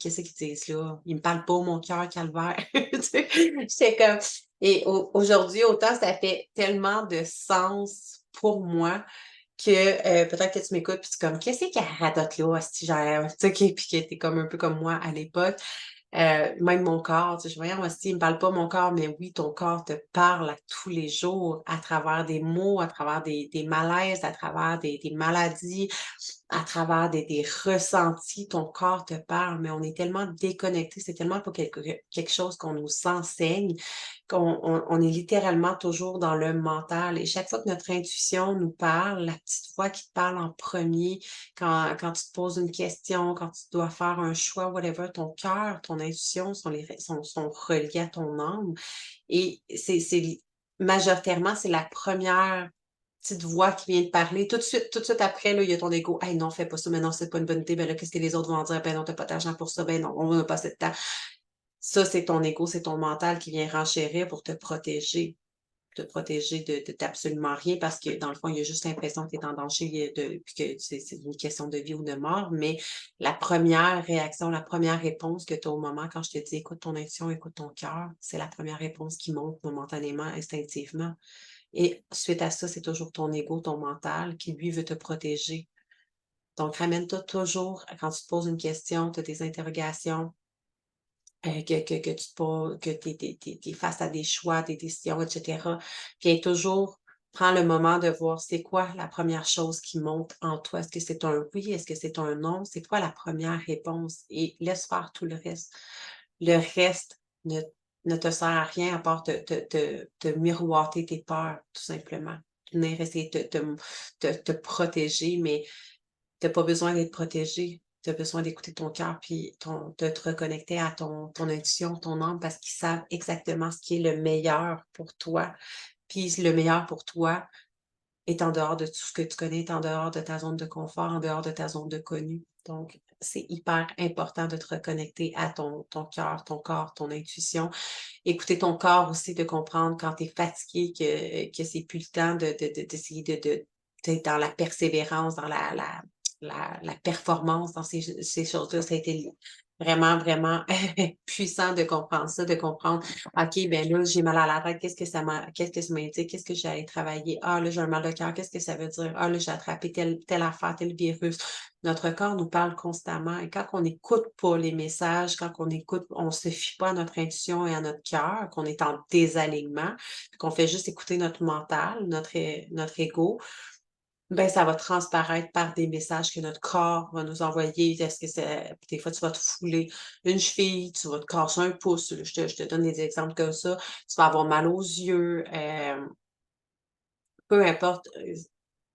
qu'est-ce qu'ils disent là? Ils me parlent pas, mon cœur, calvaire. Tu sais, j'étais comme. Et aujourd'hui, autant ça fait tellement de sens pour moi que peut-être que tu m'écoutes, puis tu es comme, qu'est-ce qu'elle radote là, hostie, genre, tu sais, puis que t'es comme un peu comme moi à l'époque. Même mon corps, tu sais, je voyais, moi, si il me parle pas mon corps, mais oui, ton corps te parle à tous les jours, à travers des mots, à travers des malaises, à travers des maladies, à travers des ressentis, ton corps te parle, mais on est tellement déconnecté, c'est tellement pas quelque chose qu'on nous enseigne, qu'on est littéralement toujours dans le mental. Et chaque fois que notre intuition nous parle, la petite voix qui te parle en premier, quand tu te poses une question, quand tu dois faire un choix, whatever, ton cœur, ton intuition sont reliés à ton âme. Et c'est majoritairement, c'est la première petite voix qui vient te parler. Tout de suite après, là, il y a ton ego. Hey, non, fais pas ça, mais non, c'est pas une bonne idée. Ben là, qu'est-ce que les autres vont en dire? Ben non, t'as pas d'argent pour ça. Ben non, on n'a pas assez de temps. Ça, c'est ton ego, c'est ton mental qui vient renchérir pour te protéger. Te protéger de d'absolument rien parce que dans le fond, il y a juste l'impression que tu es en danger puis que c'est une question de vie ou de mort. Mais la première réaction, la première réponse que tu as au moment quand je te dis écoute ton intuition, écoute ton cœur, c'est la première réponse qui monte momentanément, instinctivement. Et suite à ça, c'est toujours ton ego, ton mental qui, lui, veut te protéger. Donc, ramène-toi toujours, quand tu te poses une question, tu as des interrogations, que tu te poses, que tu es face à des choix, des décisions, etc. Viens toujours prends le moment de voir c'est quoi la première chose qui monte en toi. Est-ce que c'est un oui? Est-ce que c'est un non? C'est quoi la première réponse? Et laisse faire tout le reste. Le reste ne te sert à rien à part te miroiter tes peurs, tout simplement. Venir essayer de te protéger, mais tu as pas besoin d'être protégé. Tu as besoin d'écouter ton cœur puis de te reconnecter à ton intuition, ton âme, parce qu'ils savent exactement ce qui est le meilleur pour toi. Puis le meilleur pour toi est en dehors de tout ce que tu connais, est en dehors de ta zone de confort, en dehors de ta zone de connu. Donc, c'est hyper important de te reconnecter à ton cœur, ton corps, ton intuition. Écouter ton corps aussi, de comprendre quand tu es fatigué que c'est plus le temps d'essayer d'être dans la persévérance, dans la performance, dans ces choses-là. Ça a été vraiment, vraiment puissant de comprendre ça, de comprendre, OK, ben là, j'ai mal à la tête, qu'est-ce que ça m'indique? Qu'est-ce que j'allais travailler? Ah, là, j'ai un mal de cœur, qu'est-ce que ça veut dire? Ah, là, j'ai attrapé telle affaire, tel virus. Notre corps nous parle constamment et quand on n'écoute pas les messages, quand on se fie pas à notre intuition et à notre cœur, qu'on est en désalignement, qu'on fait juste écouter notre mental, notre ego, ben ça va transparaître par des messages que notre corps va nous envoyer. Est-ce que c'est des fois, tu vas te fouler une cheville, tu vas te casser un pouce, je te donne des exemples comme ça. Tu vas avoir mal aux yeux, peu importe,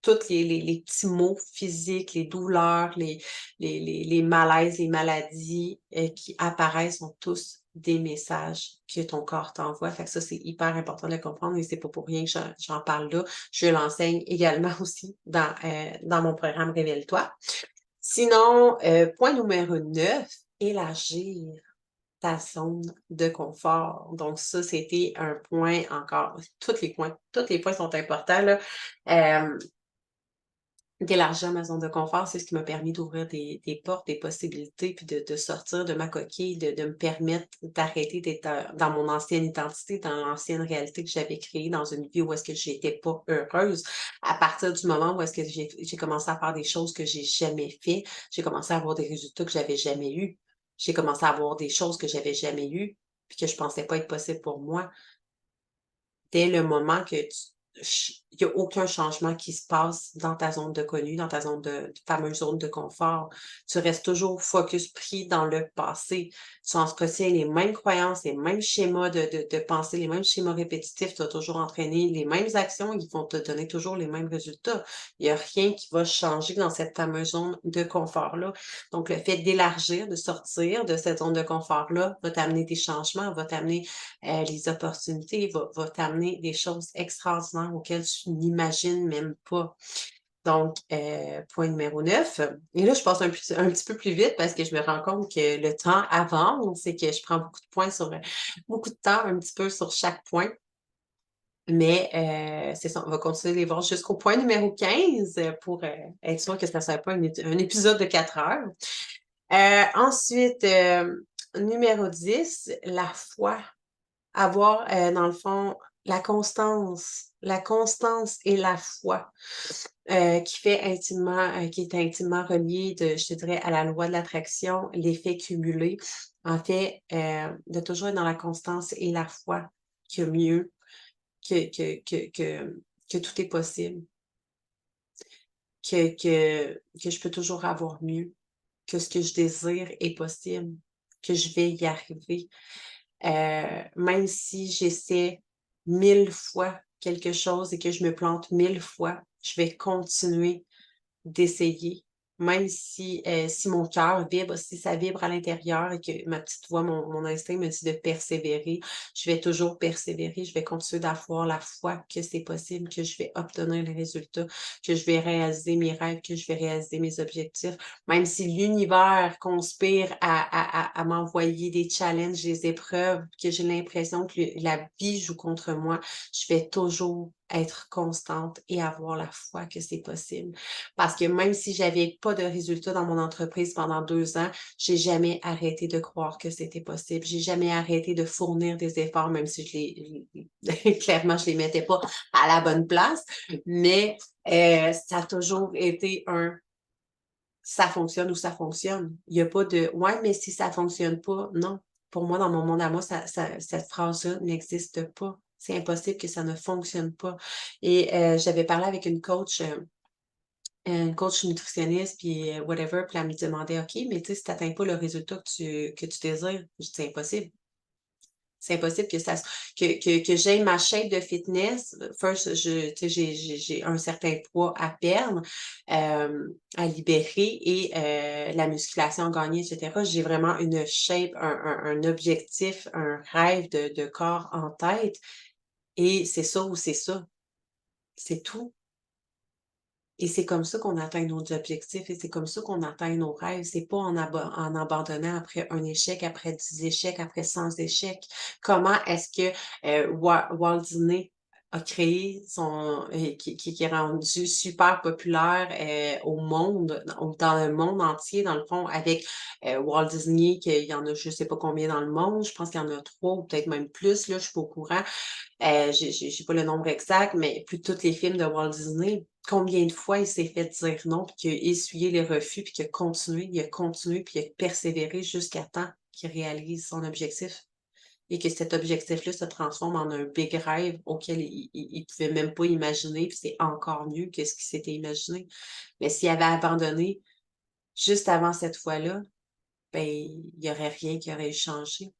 toutes les petits maux physiques, les douleurs, les malaises, les maladies, qui apparaissent sont tous des messages que ton corps t'envoie. Fait que ça, c'est hyper important de le comprendre et c'est pas pour rien que j'en parle là. Je l'enseigne également aussi dans mon programme Révèle-toi. Sinon, point numéro 9, élargir ta zone de confort. Donc ça, c'était un point encore tous les points sont importants là. Hem D'élargir ma zone de confort, c'est ce qui m'a permis d'ouvrir des portes, des possibilités, puis de sortir de ma coquille, de me permettre d'arrêter d'être, dans mon ancienne identité, dans l'ancienne réalité que j'avais créée dans une vie où est-ce que j'étais pas heureuse. À partir du moment où est-ce que j'ai commencé à faire des choses que j'ai jamais fait, j'ai commencé à avoir des résultats que j'avais jamais eus. J'ai commencé à avoir des choses que j'avais jamais eues, puis que je pensais pas être possible pour moi. Dès le moment que il y a aucun changement qui se passe dans ta zone de connu, dans ta zone de fameuse zone de confort. Tu restes toujours focus pris dans le passé. Tu entretiens les mêmes croyances, les mêmes schémas de pensée, les mêmes schémas répétitifs. Tu vas toujours entraîner les mêmes actions, ils vont te donner toujours les mêmes résultats. Il y a rien qui va changer dans cette fameuse zone de confort-là. Donc, le fait d'élargir, de sortir de cette zone de confort-là va t'amener des changements, va t'amener les opportunités, va t'amener des choses extraordinaires auxquelles tu n'imagines même pas. Donc, point numéro 9. Et là, je passe un petit peu plus vite parce que je me rends compte que le temps avance et que je prends beaucoup de points beaucoup de temps un petit peu sur chaque point. Mais c'est ça, on va continuer de les voir jusqu'au point numéro 15 pour être sûr que ça ne soit pas un épisode de 4 heures. Ensuite, numéro 10, la foi. Avoir, dans le fond, la constance et la foi, qui est intimement reliée je te dirais, à la loi de l'attraction, l'effet cumulé. En fait, de toujours être dans la constance et la foi, que mieux, que tout est possible. que je peux toujours avoir mieux, que ce que je désire est possible, que je vais y arriver. Même si j'essaie 1000 fois quelque chose et que je me plante 1000 fois, je vais continuer d'essayer, même si mon cœur vibre, si ça vibre à l'intérieur et que ma petite voix, mon instinct me dit de persévérer, je vais toujours persévérer, je vais continuer d'avoir la foi que c'est possible, que je vais obtenir les résultats, que je vais réaliser mes rêves, que je vais réaliser mes objectifs, même si l'univers conspire à m'envoyer des challenges, des épreuves, que j'ai l'impression que la vie joue contre moi, je vais toujours être constante et avoir la foi que c'est possible. Parce que même si j'avais pas de résultats dans mon entreprise pendant 2 ans, j'ai jamais arrêté de croire que c'était possible. J'ai jamais arrêté de fournir des efforts, même si clairement, je les mettais pas à la bonne place. Mais ça a toujours été ça fonctionne ou ça fonctionne. Il y a pas de ouais, mais si ça fonctionne pas, non. Pour moi, dans mon monde à moi, cette phrase-là n'existe pas. C'est impossible que ça ne fonctionne pas. Et j'avais parlé avec une coach nutritionniste, puis whatever, puis elle me demandait: «OK, mais tu sais, si tu atteins pas le résultat que tu désires», je dis: «C'est impossible. C'est impossible que ça se que j'aie ma shape de fitness». First, tu sais, j'ai un certain poids à perdre, à libérer et la musculation à gagner et cetera. J'ai vraiment une shape, un objectif, un rêve de corps en tête et c'est ça ou c'est ça. C'est tout. Et c'est comme ça qu'on atteint nos objectifs et c'est comme ça qu'on atteint nos rêves. C'est pas en abandonnant après un échec, après 10 échecs, après 100 échecs. Comment est-ce que Walt Disney a créé qui est rendu super populaire au monde, dans le monde entier, dans le fond, avec Walt Disney, qu'il y en a je sais pas combien dans le monde, je pense qu'il y en a 3 ou peut-être même plus, là, je suis pas au courant. J'ai pas le nombre exact, mais plus tous les films de Walt Disney, combien de fois il s'est fait dire non, puis qu'il a essuyé les refus, puis qu'il a continué, puis il a persévéré jusqu'à temps qu'il réalise son objectif et que cet objectif-là se transforme en un big rêve auquel il pouvait même pas imaginer, puis c'est encore mieux que ce qu'il s'était imaginé. Mais s'il avait abandonné juste avant cette fois-là, ben, il y aurait rien qui aurait changé.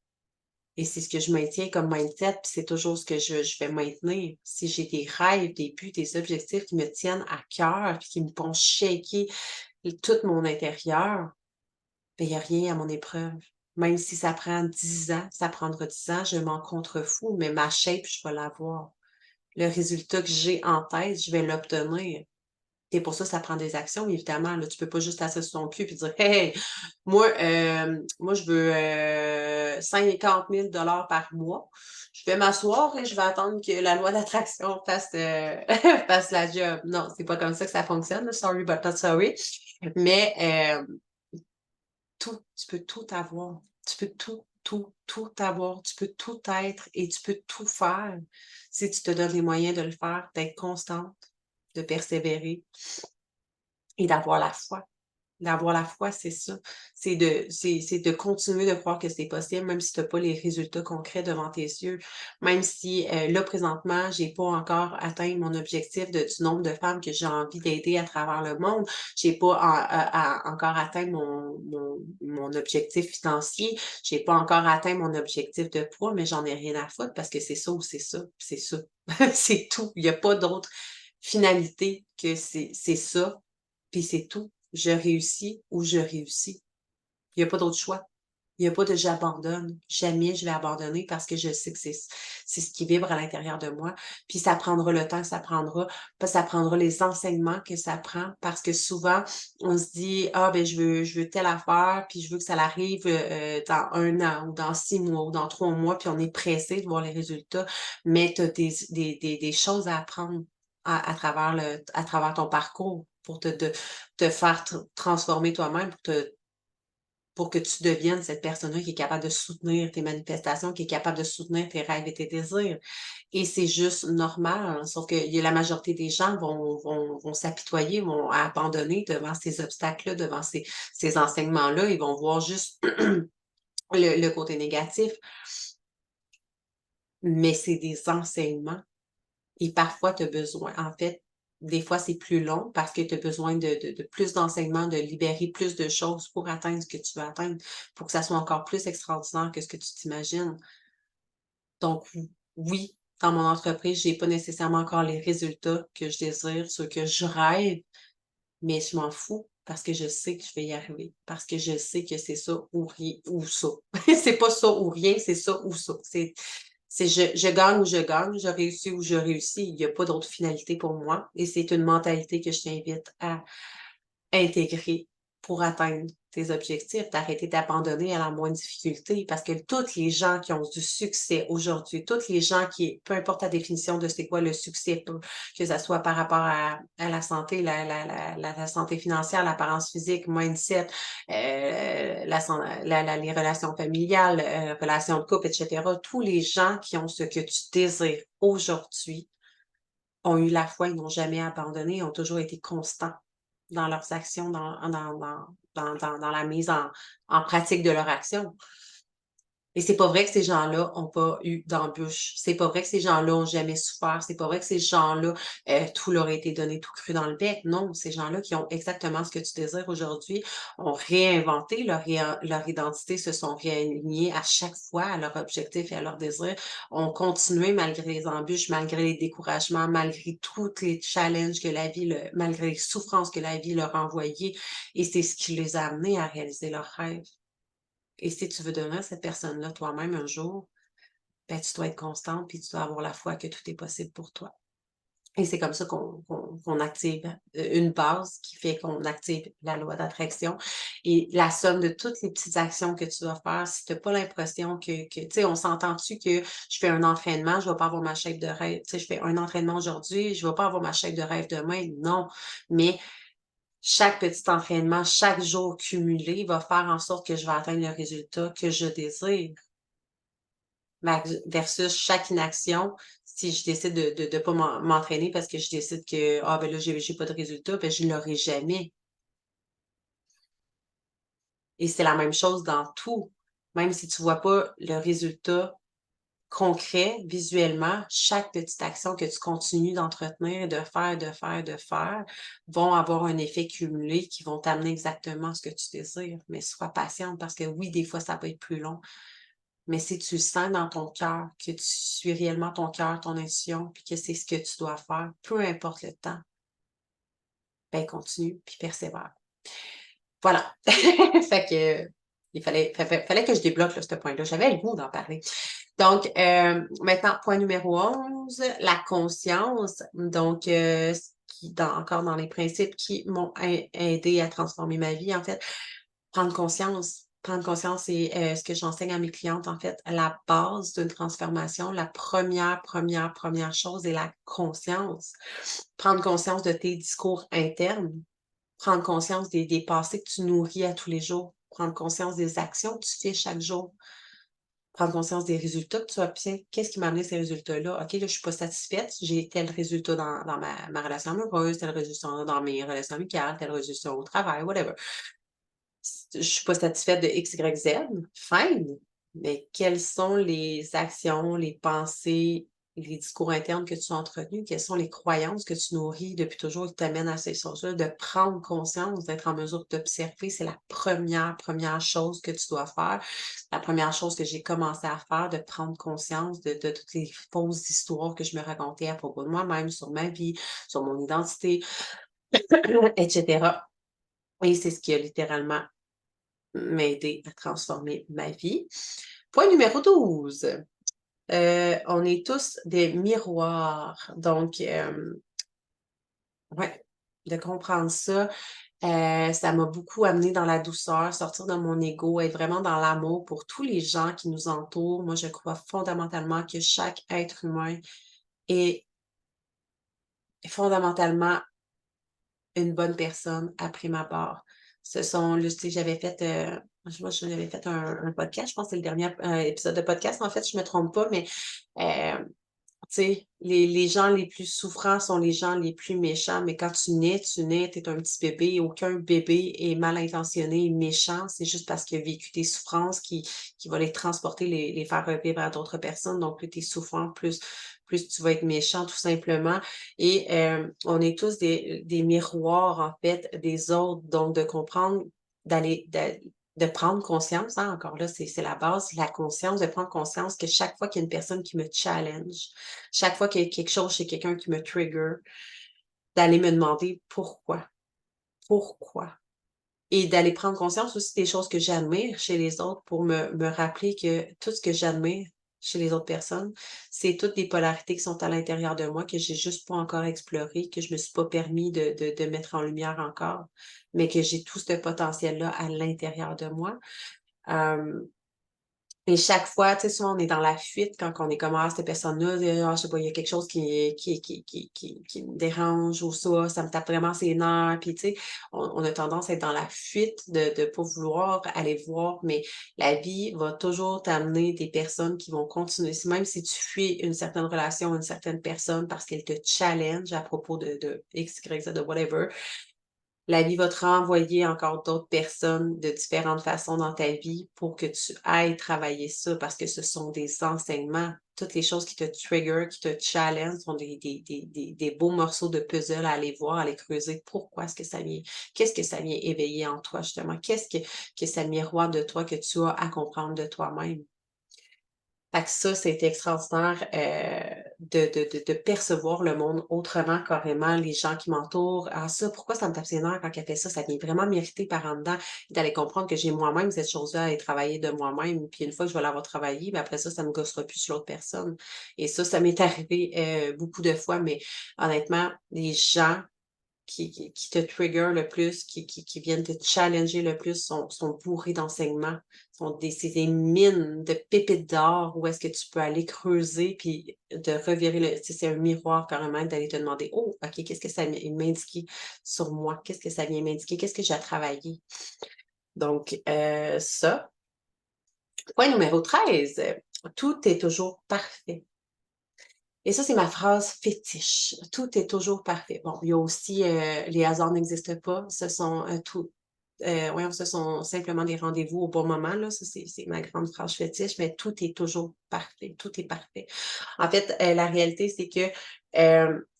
Et c'est ce que je maintiens comme mindset, puis c'est toujours ce que je vais maintenir. Si j'ai des rêves, des buts, des objectifs qui me tiennent à cœur, puis qui me font shaker tout mon intérieur, ben, il y a rien à mon épreuve. Même si ça prend 10 ans, ça prendra 10 ans, je m'en contrefous, mais ma shape, je vais l'avoir. Le résultat que j'ai en tête, je vais l'obtenir. Et pour ça, ça prend des actions, évidemment, là. Tu peux pas juste t'asseoir sur ton cul et dire: «Hey, moi je veux, 50 000 par mois. Je vais m'asseoir et je vais attendre que la loi d'attraction fasse, fasse la job». Non, c'est pas comme ça que ça fonctionne, là, sorry but not sorry. Mais, tu peux tout avoir. Tu peux tout avoir. Tu peux tout être et tu peux tout faire si tu te donnes les moyens de le faire, d'être constante, de persévérer et d'avoir la foi. D'avoir la foi, c'est ça. C'est de continuer de croire que c'est possible, même si tu as pas les résultats concrets devant tes yeux. Même si, là, présentement, j'ai pas encore atteint mon objectif du nombre de femmes que j'ai envie d'aider à travers le monde. J'ai pas encore atteint mon objectif financier. J'ai pas encore atteint mon objectif de poids, mais j'en ai rien à foutre parce que c'est ça ou c'est ça, puis c'est ça. C'est tout. Il y a pas d'autre finalité que c'est ça, puis c'est tout. Je réussis ou je réussis. Il y a pas d'autre choix. Il y a pas de «j'abandonne». Jamais je vais abandonner parce que je sais que c'est ce qui vibre à l'intérieur de moi. Puis ça prendra le temps que ça prendra, ça prendra les enseignements que ça prend parce que souvent, on se dit: «Ah ben je veux telle affaire, puis je veux que ça arrive, dans 1 an ou dans 6 mois ou dans 3 mois», puis on est pressé de voir les résultats. Mais tu as des choses à apprendre à travers ton parcours pour te faire transformer toi-même, pour que tu deviennes cette personne-là qui est capable de soutenir tes manifestations, qui est capable de soutenir tes rêves et tes désirs. Et c'est juste normal, hein, sauf que la majorité des gens vont s'apitoyer, vont abandonner devant ces obstacles-là, devant ces enseignements-là. Ils vont voir juste le côté négatif, mais c'est des enseignements et parfois tu as besoin, en fait, Des fois, c'est plus long parce que tu as besoin de plus d'enseignement, de libérer plus de choses pour atteindre ce que tu veux atteindre, pour que ça soit encore plus extraordinaire que ce que tu t'imagines. Donc oui, dans mon entreprise, j'ai pas nécessairement encore les résultats que je désire, ceux que je rêve, mais je m'en fous parce que je sais que je vais y arriver, parce que je sais que c'est ça ou rien ou ça. C'est pas ça ou rien, c'est ça ou ça. C'est je gagne ou je gagne, je réussis ou je réussis. Il y a pas d'autre finalité pour moi et c'est une mentalité que je t'invite à intégrer pour atteindre tes objectifs, d'arrêter d'abandonner à la moindre difficulté parce que toutes les gens qui ont du succès aujourd'hui, toutes les gens qui, peu importe ta définition de c'est quoi le succès, que ça soit par rapport à la santé, la santé financière, l'apparence physique, mindset, les relations familiales, relations de couple, etc., tous les gens qui ont ce que tu désires aujourd'hui ont eu la foi, ils n'ont jamais abandonné, ont toujours été constants dans leurs actions, dans la mise en pratique de leur action. Et c'est pas vrai que ces gens-là ont pas eu d'embûches. C'est pas vrai que ces gens-là ont jamais souffert. C'est pas vrai que ces gens-là, tout leur a été donné tout cru dans le bec. Non, ces gens-là qui ont exactement ce que tu désires aujourd'hui ont réinventé leur identité, se sont réalignés à chaque fois à leur objectif et à leur désir, ont continué malgré les embûches, malgré les découragements, malgré tous les challenges que la vie, malgré les souffrances que la vie leur a envoyées. Et c'est ce qui les a amenés à réaliser leurs rêves. Et si tu veux devenir cette personne-là toi-même un jour, ben, tu dois être constante puis tu dois avoir la foi que tout est possible pour toi. Et c'est comme ça qu'on active une base qui fait qu'on active la loi d'attraction. Et la somme de toutes les petites actions que tu dois faire, si tu n'as pas l'impression tu sais, on s'entend-tu que je fais un entraînement, je ne vais pas avoir ma shape de rêve. Tu sais, je fais un entraînement aujourd'hui, je ne vais pas avoir ma shape de rêve demain. Non. Mais chaque petit entraînement, chaque jour cumulé va faire en sorte que je vais atteindre le résultat que je désire. Versus chaque inaction, si je décide de pas m'entraîner parce que je décide que, ah, ben là, j'ai pas de résultat, ben, je l'aurai jamais. Et c'est la même chose dans tout. Même si tu vois pas le résultat concret, visuellement, chaque petite action que tu continues d'entretenir, de faire, vont avoir un effet cumulé qui vont t'amener exactement ce que tu désires. Mais sois patiente parce que oui, des fois, ça peut être plus long. Mais si tu sens dans ton cœur, que tu suis réellement ton cœur, ton intuition, puis que c'est ce que tu dois faire, peu importe le temps, ben continue, puis persévère. Voilà. Fait que fallait que je débloque là, ce point-là. J'avais le goût d'en parler. Donc, maintenant, point numéro 11, la conscience. Donc, encore dans les principes qui m'ont aidé à transformer ma vie, en fait, prendre conscience. Prendre conscience, c'est ce que j'enseigne à mes clientes, en fait, la base d'une transformation, la première chose est la conscience. Prendre conscience de tes discours internes, prendre conscience des passés que tu nourris à tous les jours, prendre conscience des actions que tu fais chaque jour, prendre conscience des résultats que tu obtiens. Qu'est-ce qui m'a amené ces résultats-là? OK, là, je suis pas satisfaite. J'ai tel résultat dans ma relation amoureuse, tel résultat dans mes relations amicales, tel résultat au travail, whatever. Je suis pas satisfaite de X, Y, Z. Fine. Mais quelles sont les actions, les pensées, les discours internes que tu as entretenus? Quelles sont les croyances que tu nourris depuis toujours qui t'amènent à ces choses-là? De prendre conscience, d'être en mesure d'observer, c'est la première chose que tu dois faire. La première chose que j'ai commencé à faire, de prendre conscience de toutes les fausses histoires que je me racontais à propos de moi-même, sur ma vie, sur mon identité, etc. Et c'est ce qui a littéralement m'aider à transformer ma vie. Point numéro 12. On est tous des miroirs. Donc, ouais, de comprendre ça, ça m'a beaucoup amené dans la douceur, sortir de mon ego, être vraiment dans l'amour pour tous les gens qui nous entourent. Moi, je crois fondamentalement que chaque être humain est fondamentalement une bonne personne à prime abord. Ce sont, tu sais, j'avais fait, j'avais fait un podcast, je pense que c'est le dernier épisode de podcast, en fait, je me trompe pas, mais sais, les gens les plus souffrants sont les gens les plus méchants, mais quand tu nais, t'es un petit bébé. Aucun bébé est mal intentionné, méchant. C'est juste parce qu'il a vécu des souffrances qui va les transporter, les faire revivre à d'autres personnes. Donc, plus tu es souffrant, plus tu vas être méchant, tout simplement. Et on est tous des miroirs, en fait, des autres. Donc, de comprendre, d'aller, de prendre conscience, hein, encore là, c'est la base, la conscience, de prendre conscience que chaque fois qu'il y a une personne qui me challenge, chaque fois qu'il y a quelque chose chez quelqu'un qui me trigger, d'aller me demander pourquoi, pourquoi. Et d'aller prendre conscience aussi des choses que j'admire chez les autres pour me rappeler que tout ce que j'admire chez les autres personnes, c'est toutes des polarités qui sont à l'intérieur de moi, que j'ai juste pas encore explorées, que je me suis pas permis de mettre en lumière encore, mais que j'ai tout ce potentiel-là à l'intérieur de moi. Euh, et chaque fois, tu sais, souvent, on est dans la fuite quand on est comme, ah, cette personne-là, ah, je sais pas, il y a quelque chose qui me dérange ou ça me tape vraiment ses nerfs. Puis, tu sais, on a tendance à être dans la fuite de pas vouloir aller voir, mais la vie va toujours t'amener des personnes qui vont continuer. Même si tu fuis une certaine relation, une certaine personne parce qu'elle te challenge à propos de X, Y, Z, de whatever, la vie va te renvoyer encore d'autres personnes de différentes façons dans ta vie pour que tu ailles travailler ça parce que ce sont des enseignements. Toutes les choses qui te trigger, qui te challenge sont des beaux morceaux de puzzle à aller voir, à aller creuser. Pourquoi est-ce que ça vient? Qu'est-ce que ça vient éveiller en toi, justement? Qu'est-ce que ça miroite de toi que tu as à comprendre de toi-même? Fait que ça, c'était extraordinaire de percevoir le monde autrement, carrément, les gens qui m'entourent. Ah, ça, pourquoi ça me tape ses nerfs quand elle fait ça? Ça vient vraiment m'irriter par en dedans. Et d'aller comprendre que j'ai moi-même cette chose-là à aller travailler de moi-même. Puis une fois que je vais l'avoir travaillé, ben après ça me gossera plus sur l'autre personne. Et ça m'est arrivé beaucoup de fois, mais honnêtement, les gens qui te trigger le plus, qui viennent te challenger le plus sont bourrés d'enseignements. C'est des mines de pépites d'or où est-ce que tu peux aller creuser puis de revirer c'est un miroir carrément d'aller te demander, oh, OK, qu'est-ce que ça vient m'indiquer sur moi? Qu'est-ce que ça vient m'indiquer? Qu'est-ce que j'ai à travailler? Donc, ça. Point numéro 13. Tout est toujours parfait. Et ça, c'est ma phrase fétiche. Tout est toujours parfait. Bon, il y a aussi les hasards n'existent pas. Ce sont voyons, ce sont simplement des rendez-vous au bon moment. Là. Ça, c'est ma grande phrase fétiche, mais tout est toujours parfait. Tout est parfait. En fait, la réalité, c'est que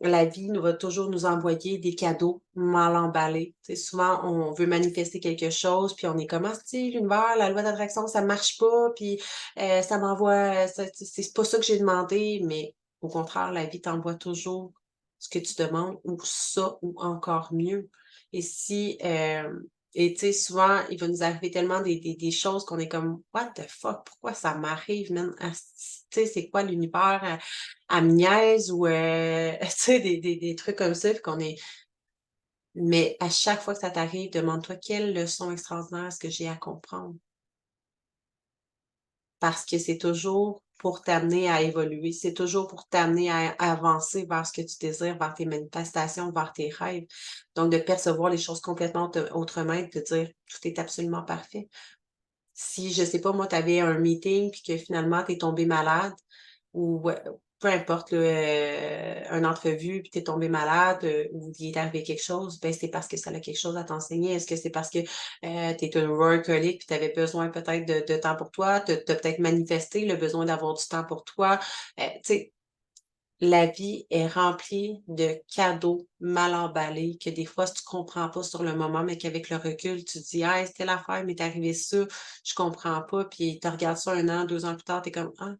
la vie va toujours nous envoyer des cadeaux mal emballés. Tu sais, souvent, on veut manifester quelque chose, puis on est comme, ah, si, l'univers, la loi d'attraction, ça marche pas, puis ça m'envoie, c'est pas ça que j'ai demandé, mais au contraire, la vie t'envoie toujours ce que tu demandes ou ça ou encore mieux. Et si, et tu sais, souvent, il va nous arriver tellement des choses qu'on est comme, what the fuck, pourquoi ça m'arrive, man? Tu sais, c'est quoi l'univers à me niaise ou, tu sais, des trucs comme ça, puis qu'on est, mais à chaque fois que ça t'arrive, demande-toi quelle leçon extraordinaire est-ce que j'ai à comprendre? Parce que c'est toujours pour t'amener à évoluer, c'est toujours pour t'amener à avancer vers ce que tu désires, vers tes manifestations, vers tes rêves. Donc de percevoir les choses complètement autrement et de te dire: «Tout est absolument parfait». Si, je sais pas moi, tu avais un meeting puis que finalement tu es tombé malade ou peu importe là, une entrevue puis tu es tombé malade, ou il est arrivé quelque chose, ben, c'est parce que ça a quelque chose à t'enseigner. Est-ce que c'est parce que, tu es un workaholic puis tu avais besoin peut-être de temps pour toi? Tu as peut-être manifesté le besoin d'avoir du temps pour toi? Tu sais, la vie est remplie de cadeaux mal emballés que des fois, si tu comprends pas sur le moment, mais qu'avec le recul, tu te dis: «Hey, c'était l'affaire, mais m'est arrivé ça, je comprends pas». Puis tu regardes ça 1 an, 2 ans plus tard, tu es comme: «Ah,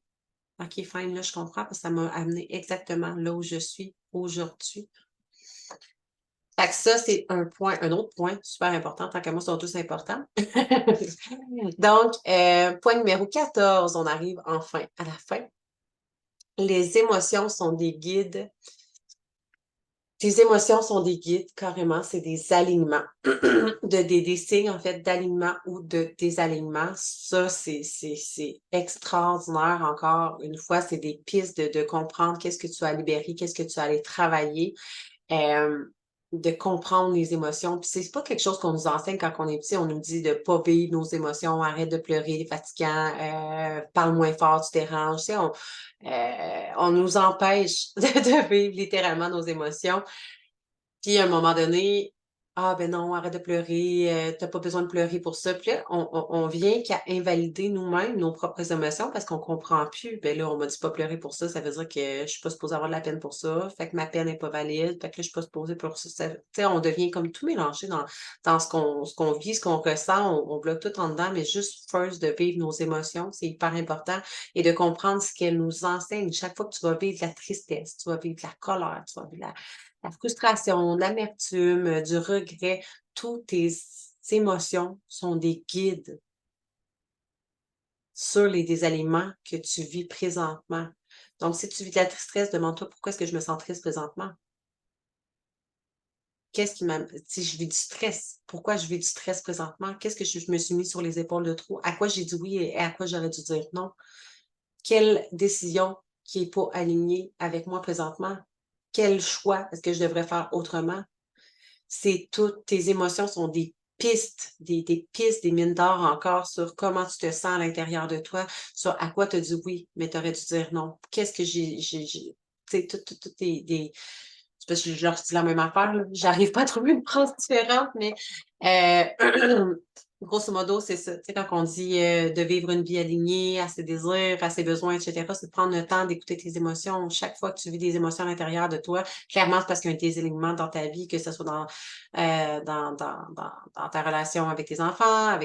OK, fine, là, je comprends parce que ça m'a amené exactement là où je suis aujourd'hui». Fait que ça, c'est un autre point super important, tant qu'à moi, ils sont tous importants. Donc, point numéro 14, on arrive enfin à la fin. Les émotions sont des guides. Tes émotions sont des guides, carrément, c'est des alignements, des signes, en fait, d'alignement ou de désalignement. Ça, c'est extraordinaire, encore une fois, c'est des pistes de comprendre qu'est-ce que tu as libéré, qu'est-ce que tu as allé travailler. de comprendre les émotions. Puis c'est pas quelque chose qu'on nous enseigne quand on est petit. On nous dit de pas vivre nos émotions, arrête de pleurer, c'est fatigant, parle moins fort, tu déranges. Tu sais, on nous empêche de vivre littéralement nos émotions. Puis à un moment donné, ah ben non, arrête de pleurer, t'as pas besoin de pleurer pour ça. Puis là, on vient qu'à invalider nous-mêmes nos propres émotions parce qu'on comprend plus. Ben là, on m'a dit pas pleurer pour ça, ça veut dire que je suis pas supposée avoir de la peine pour ça. Fait que ma peine est pas valide. Fait que là, je suis pas supposée pour ça. Tu sais, on devient comme tout mélangé dans ce qu'on vit, ce qu'on ressent. On bloque tout en dedans, mais juste first de vivre nos émotions, c'est hyper important. Et de comprendre ce qu'elles nous enseignent. Chaque fois que tu vas vivre de la tristesse, tu vas vivre de la colère, tu vas vivre de la frustration, l'amertume, du regret, toutes tes émotions sont des guides sur les désalignements que tu vis présentement. Donc, si tu vis de la tristesse, demande-toi pourquoi est-ce que je me sens triste présentement? Qu'est-ce qui m'a si je vis du stress, pourquoi je vis du stress présentement? Qu'est-ce que je me suis mis sur les épaules de trop? À quoi j'ai dit oui et à quoi j'aurais dû dire non? Quelle décision qui est pas alignée avec moi présentement? Quel choix est-ce que je devrais faire autrement? C'est toutes tes émotions sont des pistes, des pistes, des mines d'or encore sur comment tu te sens à l'intérieur de toi, sur à quoi tu as dit oui, mais tu aurais dû dire non. Qu'est-ce que tu sais, tout des c'est parce que je leur dis la même affaire, là. J'arrive pas à trouver une phrase différente, mais grosso modo, c'est ça. Tu sais, quand on dit, de vivre une vie alignée à ses désirs, à ses besoins, et cetera, c'est de prendre le temps d'écouter tes émotions. Chaque fois que tu vis des émotions à l'intérieur de toi, clairement, c'est parce qu'il y a un désalignement dans ta vie, que ce soit dans ta relation avec tes enfants,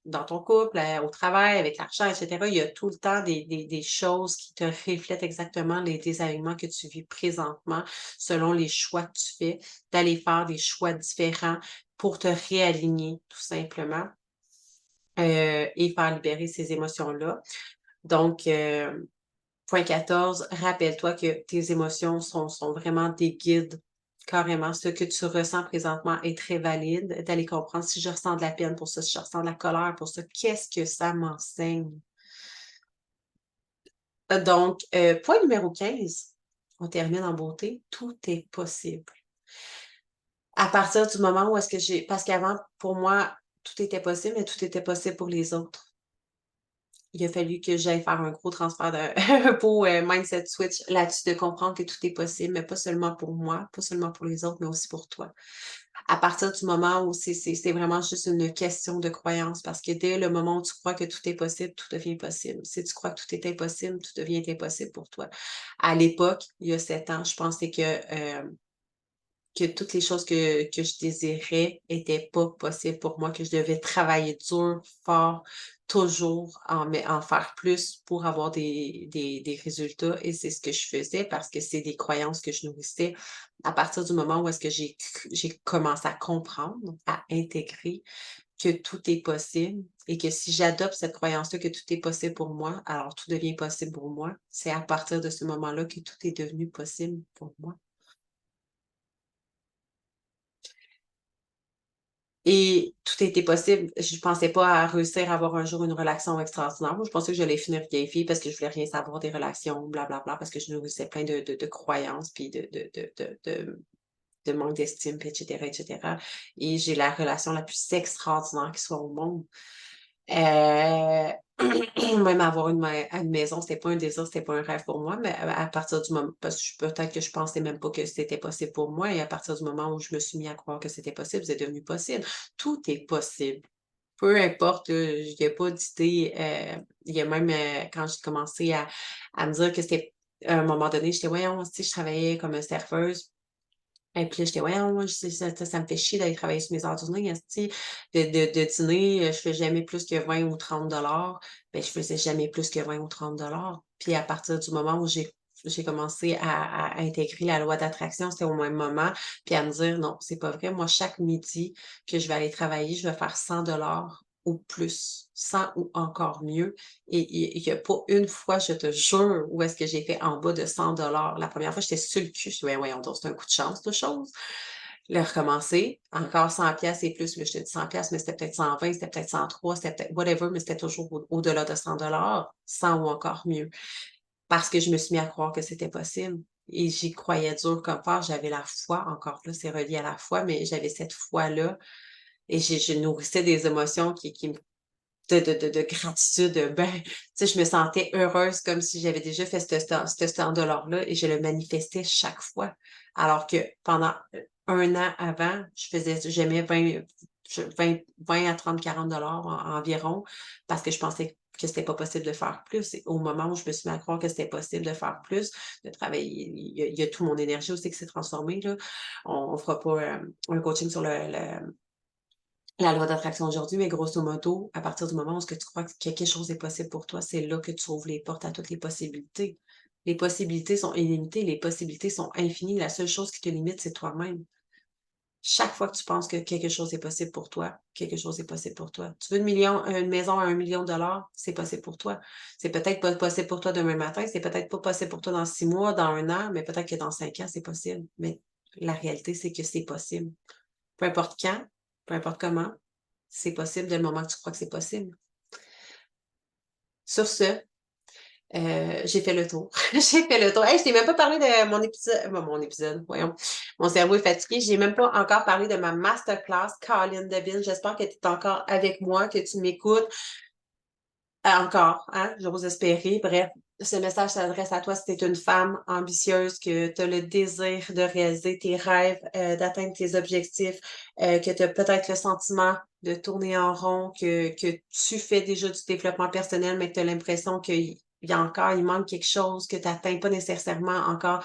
dans ton couple, au travail, avec l'argent, et cetera. Il y a tout le temps des choses qui te reflètent exactement les désalignements que tu vis présentement selon les choix que tu fais, d'aller faire des choix différents pour te réaligner, tout simplement, et faire libérer ces émotions-là. Donc, point 14, rappelle-toi que tes émotions sont vraiment des guides. Carrément, ce que tu ressens présentement est très valide. D'aller comprendre si je ressens de la peine pour ça, si je ressens de la colère pour ça, qu'est-ce que ça m'enseigne? Donc, point numéro 15, on termine en beauté, tout est possible. À partir du moment où est-ce que parce qu'avant, pour moi, tout était possible, mais tout était possible pour les autres. Il a fallu que j'aille faire un gros transfert de un beau, mindset switch là-dessus, de comprendre que tout est possible, mais pas seulement pour moi, pas seulement pour les autres, mais aussi pour toi. À partir du moment où c'est vraiment juste une question de croyance, parce que dès le moment où tu crois que tout est possible, tout devient possible. Si tu crois que tout est impossible, tout devient impossible pour toi. À l'époque, il y a 7 ans, je pensais que toutes les choses que je désirais étaient pas possibles pour moi, que je devais travailler dur, fort, toujours en faire plus pour avoir des résultats et c'est ce que je faisais parce que c'est des croyances que je nourrissais. À partir du moment où est-ce que j'ai commencé à comprendre, à intégrer que tout est possible et que si j'adopte cette croyance-là que tout est possible pour moi, alors tout devient possible pour moi. C'est à partir de ce moment-là que tout est devenu possible pour moi. Et tout était possible. Je pensais pas à réussir à avoir un jour une relation extraordinaire. Moi, je pensais que j'allais finir vieille fille parce que je voulais rien savoir des relations, blablabla, parce que je nourrissais plein de croyances, puis de manque d'estime, puis et cetera, et cetera. Et j'ai la relation la plus extraordinaire qui soit au monde. Heu, même avoir une maison, c'était pas un désir, c'était pas un rêve pour moi, mais à partir du moment parce que peut-être que je pensais même pas que c'était possible pour moi et à partir du moment où je me suis mis à croire que c'était possible, c'est devenu possible. Tout est possible. Peu importe, il y a pas d'idée, il y a même, quand j'ai commencé à me dire que c'était à un moment donné, j'étais: «Voyons, tu sais, je travaillais comme, serveuse». Et puis là, j'étais: «Voyons, moi, ça me fait chier d'aller travailler sur mes heures du nez, esti, de dîner, je fais jamais plus que 20 ou 30 $. Ben, je faisais jamais plus que 20 ou 30 $. Puis à partir du moment où j'ai commencé à intégrer la loi d'attraction, c'était au même moment, puis à me dire: «Non, c'est pas vrai. Moi, chaque midi que je vais aller travailler, je vais faire 100 $ ou plus, 100 ou encore mieux». Et il y a pas une fois, je te jure, où est-ce que j'ai fait en bas de 100 $. La première fois, j'étais sur le cul. Je dis: «Ben, voyons donc, c'est un coup de chance, de chose». Là, recommencer, encore 100 et plus. Là, je te dis 100 mais c'était peut-être 120, c'était peut-être 103, c'était peut-être whatever, mais c'était toujours au-delà de 100 $, 100 ou encore mieux. Parce que je me suis mis à croire que c'était possible. Et j'y croyais dur comme fer. J'avais la foi, encore là, c'est relié à la foi, mais j'avais cette foi-là et je nourrissais des émotions qui me de gratitude, ben, tu sais, je me sentais heureuse comme si j'avais déjà fait ce standard-là et je le manifestais chaque fois. Alors que pendant un an avant, j'aimais 20 à 30, 40 environ parce que je pensais que c'était pas possible de faire plus. Et au moment où je me suis mis à croire que c'était possible de faire plus, de travailler, il y a tout mon énergie aussi qui s'est transformée, là. On fera pas un coaching sur la loi d'attraction aujourd'hui, mais grosso modo, à partir du moment où ce que tu crois que quelque chose est possible pour toi, c'est là que tu ouvres les portes à toutes les possibilités. Les possibilités sont illimitées, les possibilités sont infinies. La seule chose qui te limite, c'est toi-même. Chaque fois que tu penses que quelque chose est possible pour toi, quelque chose est possible pour toi. Tu veux une maison à 1 million de dollars, c'est possible pour toi. C'est peut-être pas possible pour toi demain matin, c'est peut-être pas possible pour toi dans 6 mois, dans un an, mais peut-être que dans 5 ans, c'est possible. Mais la réalité, c'est que c'est possible. Peu importe quand, peu importe comment, c'est possible dès le moment que tu crois que c'est possible. Sur ce, j'ai fait le tour. J'ai fait le tour. Hey, je t'ai même pas parlé de mon épisode, voyons. Mon cerveau est fatigué. J'ai même pas encore parlé de ma masterclass, Caroline Debine. J'espère que tu es encore avec moi, que tu m'écoutes. Encore, hein, j'ose espérer. Bref, ce message s'adresse à toi si tu es une femme ambitieuse, que tu as le désir de réaliser tes rêves, d'atteindre tes objectifs, que tu as peut-être le sentiment de tourner en rond, que tu fais déjà du développement personnel, mais que tu as l'impression il manque quelque chose, que tu n'atteins pas nécessairement encore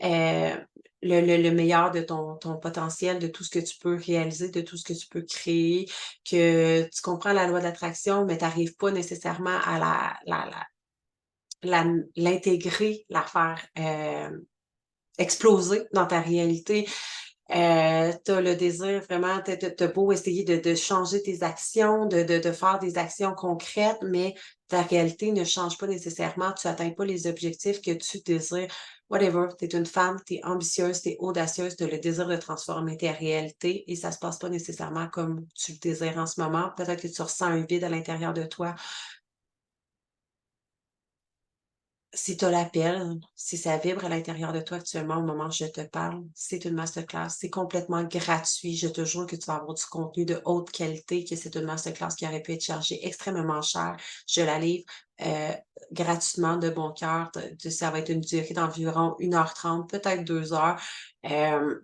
euh, le meilleur de ton potentiel, de tout ce que tu peux réaliser, de tout ce que tu peux créer, que tu comprends la loi de l'attraction, mais tu n'arrives pas nécessairement à l'intégrer, la faire exploser dans ta réalité. Tu as le désir vraiment, t'as beau essayer de changer tes actions, de faire des actions concrètes, mais ta réalité ne change pas nécessairement. Tu n'atteins pas les objectifs que tu désires. Whatever, tu es une femme, tu es ambitieuse, tu es audacieuse, tu as le désir de transformer ta réalité et ça se passe pas nécessairement comme tu le désires en ce moment. Peut-être que tu ressens un vide à l'intérieur de toi. Si tu as l'appel, si ça vibre à l'intérieur de toi actuellement au moment où je te parle, c'est une masterclass. C'est complètement gratuit. Je te jure que tu vas avoir du contenu de haute qualité, que c'est une masterclass qui aurait pu être chargée extrêmement cher. Je la livre euh, gratuitement de bon cœur. Ça va être une durée d'environ 1h30, peut-être 2 heures. Euh,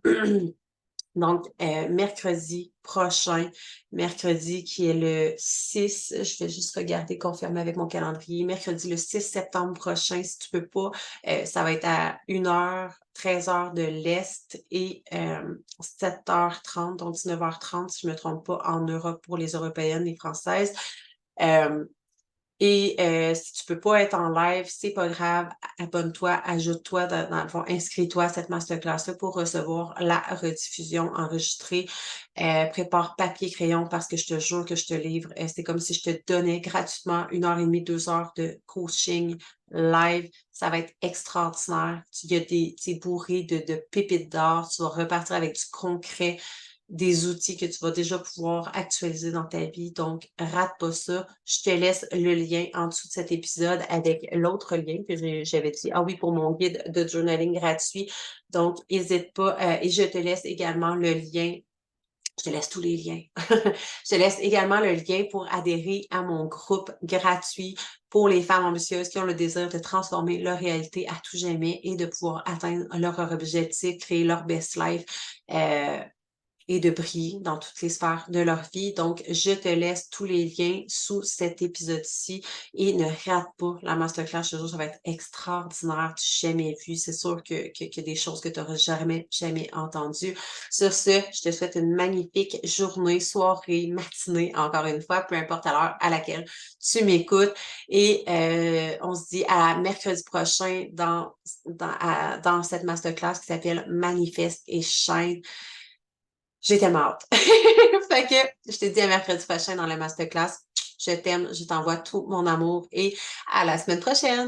Donc, mercredi prochain, mercredi qui est le 6, je vais juste regarder, confirmer avec mon calendrier. Mercredi le 6 septembre prochain, si tu peux pas, ça va être à 1h, 13h de l'Est et 7h30, donc 19h30, si je me trompe pas, en Europe pour les Européennes et Françaises. Euh, et si tu peux pas être en live, c'est pas grave, abonne-toi, ajoute-toi dans le fond, inscris-toi à cette masterclass-là pour recevoir la rediffusion enregistrée. Prépare papier, crayon parce que je te jure que je te livre. C'est comme si je te donnais gratuitement 1h30, 2 heures de coaching live. Ça va être extraordinaire. Il y a t'es bourré de pépites d'or. Tu vas repartir avec du concret, des outils que tu vas déjà pouvoir actualiser dans ta vie. Donc, rate pas ça. Je te laisse le lien en dessous de cet épisode avec l'autre lien que j'avais dit. Ah oui, pour mon guide de journaling gratuit. Donc, n'hésite pas. Et je te laisse également le lien. Je te laisse tous les liens. Je te laisse également le lien pour adhérer à mon groupe gratuit pour les femmes ambitieuses qui ont le désir de transformer leur réalité à tout jamais et de pouvoir atteindre leur objectif, créer leur best life. Et de briller dans toutes les sphères de leur vie. Donc, je te laisse tous les liens sous cet épisode-ci et ne rate pas la masterclass. Je te jure, ça va être extraordinaire. Tu n'as jamais vu. C'est sûr qu'il y a des choses que tu n'auras jamais entendues. Sur ce, je te souhaite une magnifique journée, soirée, matinée, encore une fois, peu importe à l'heure à laquelle tu m'écoutes. Et on se dit à mercredi prochain dans cette masterclass qui s'appelle Manifeste et Shine. J'ai tellement hâte. Fait que je te dis à mercredi prochain dans la masterclass. Je t'aime, je t'envoie tout mon amour et à la semaine prochaine.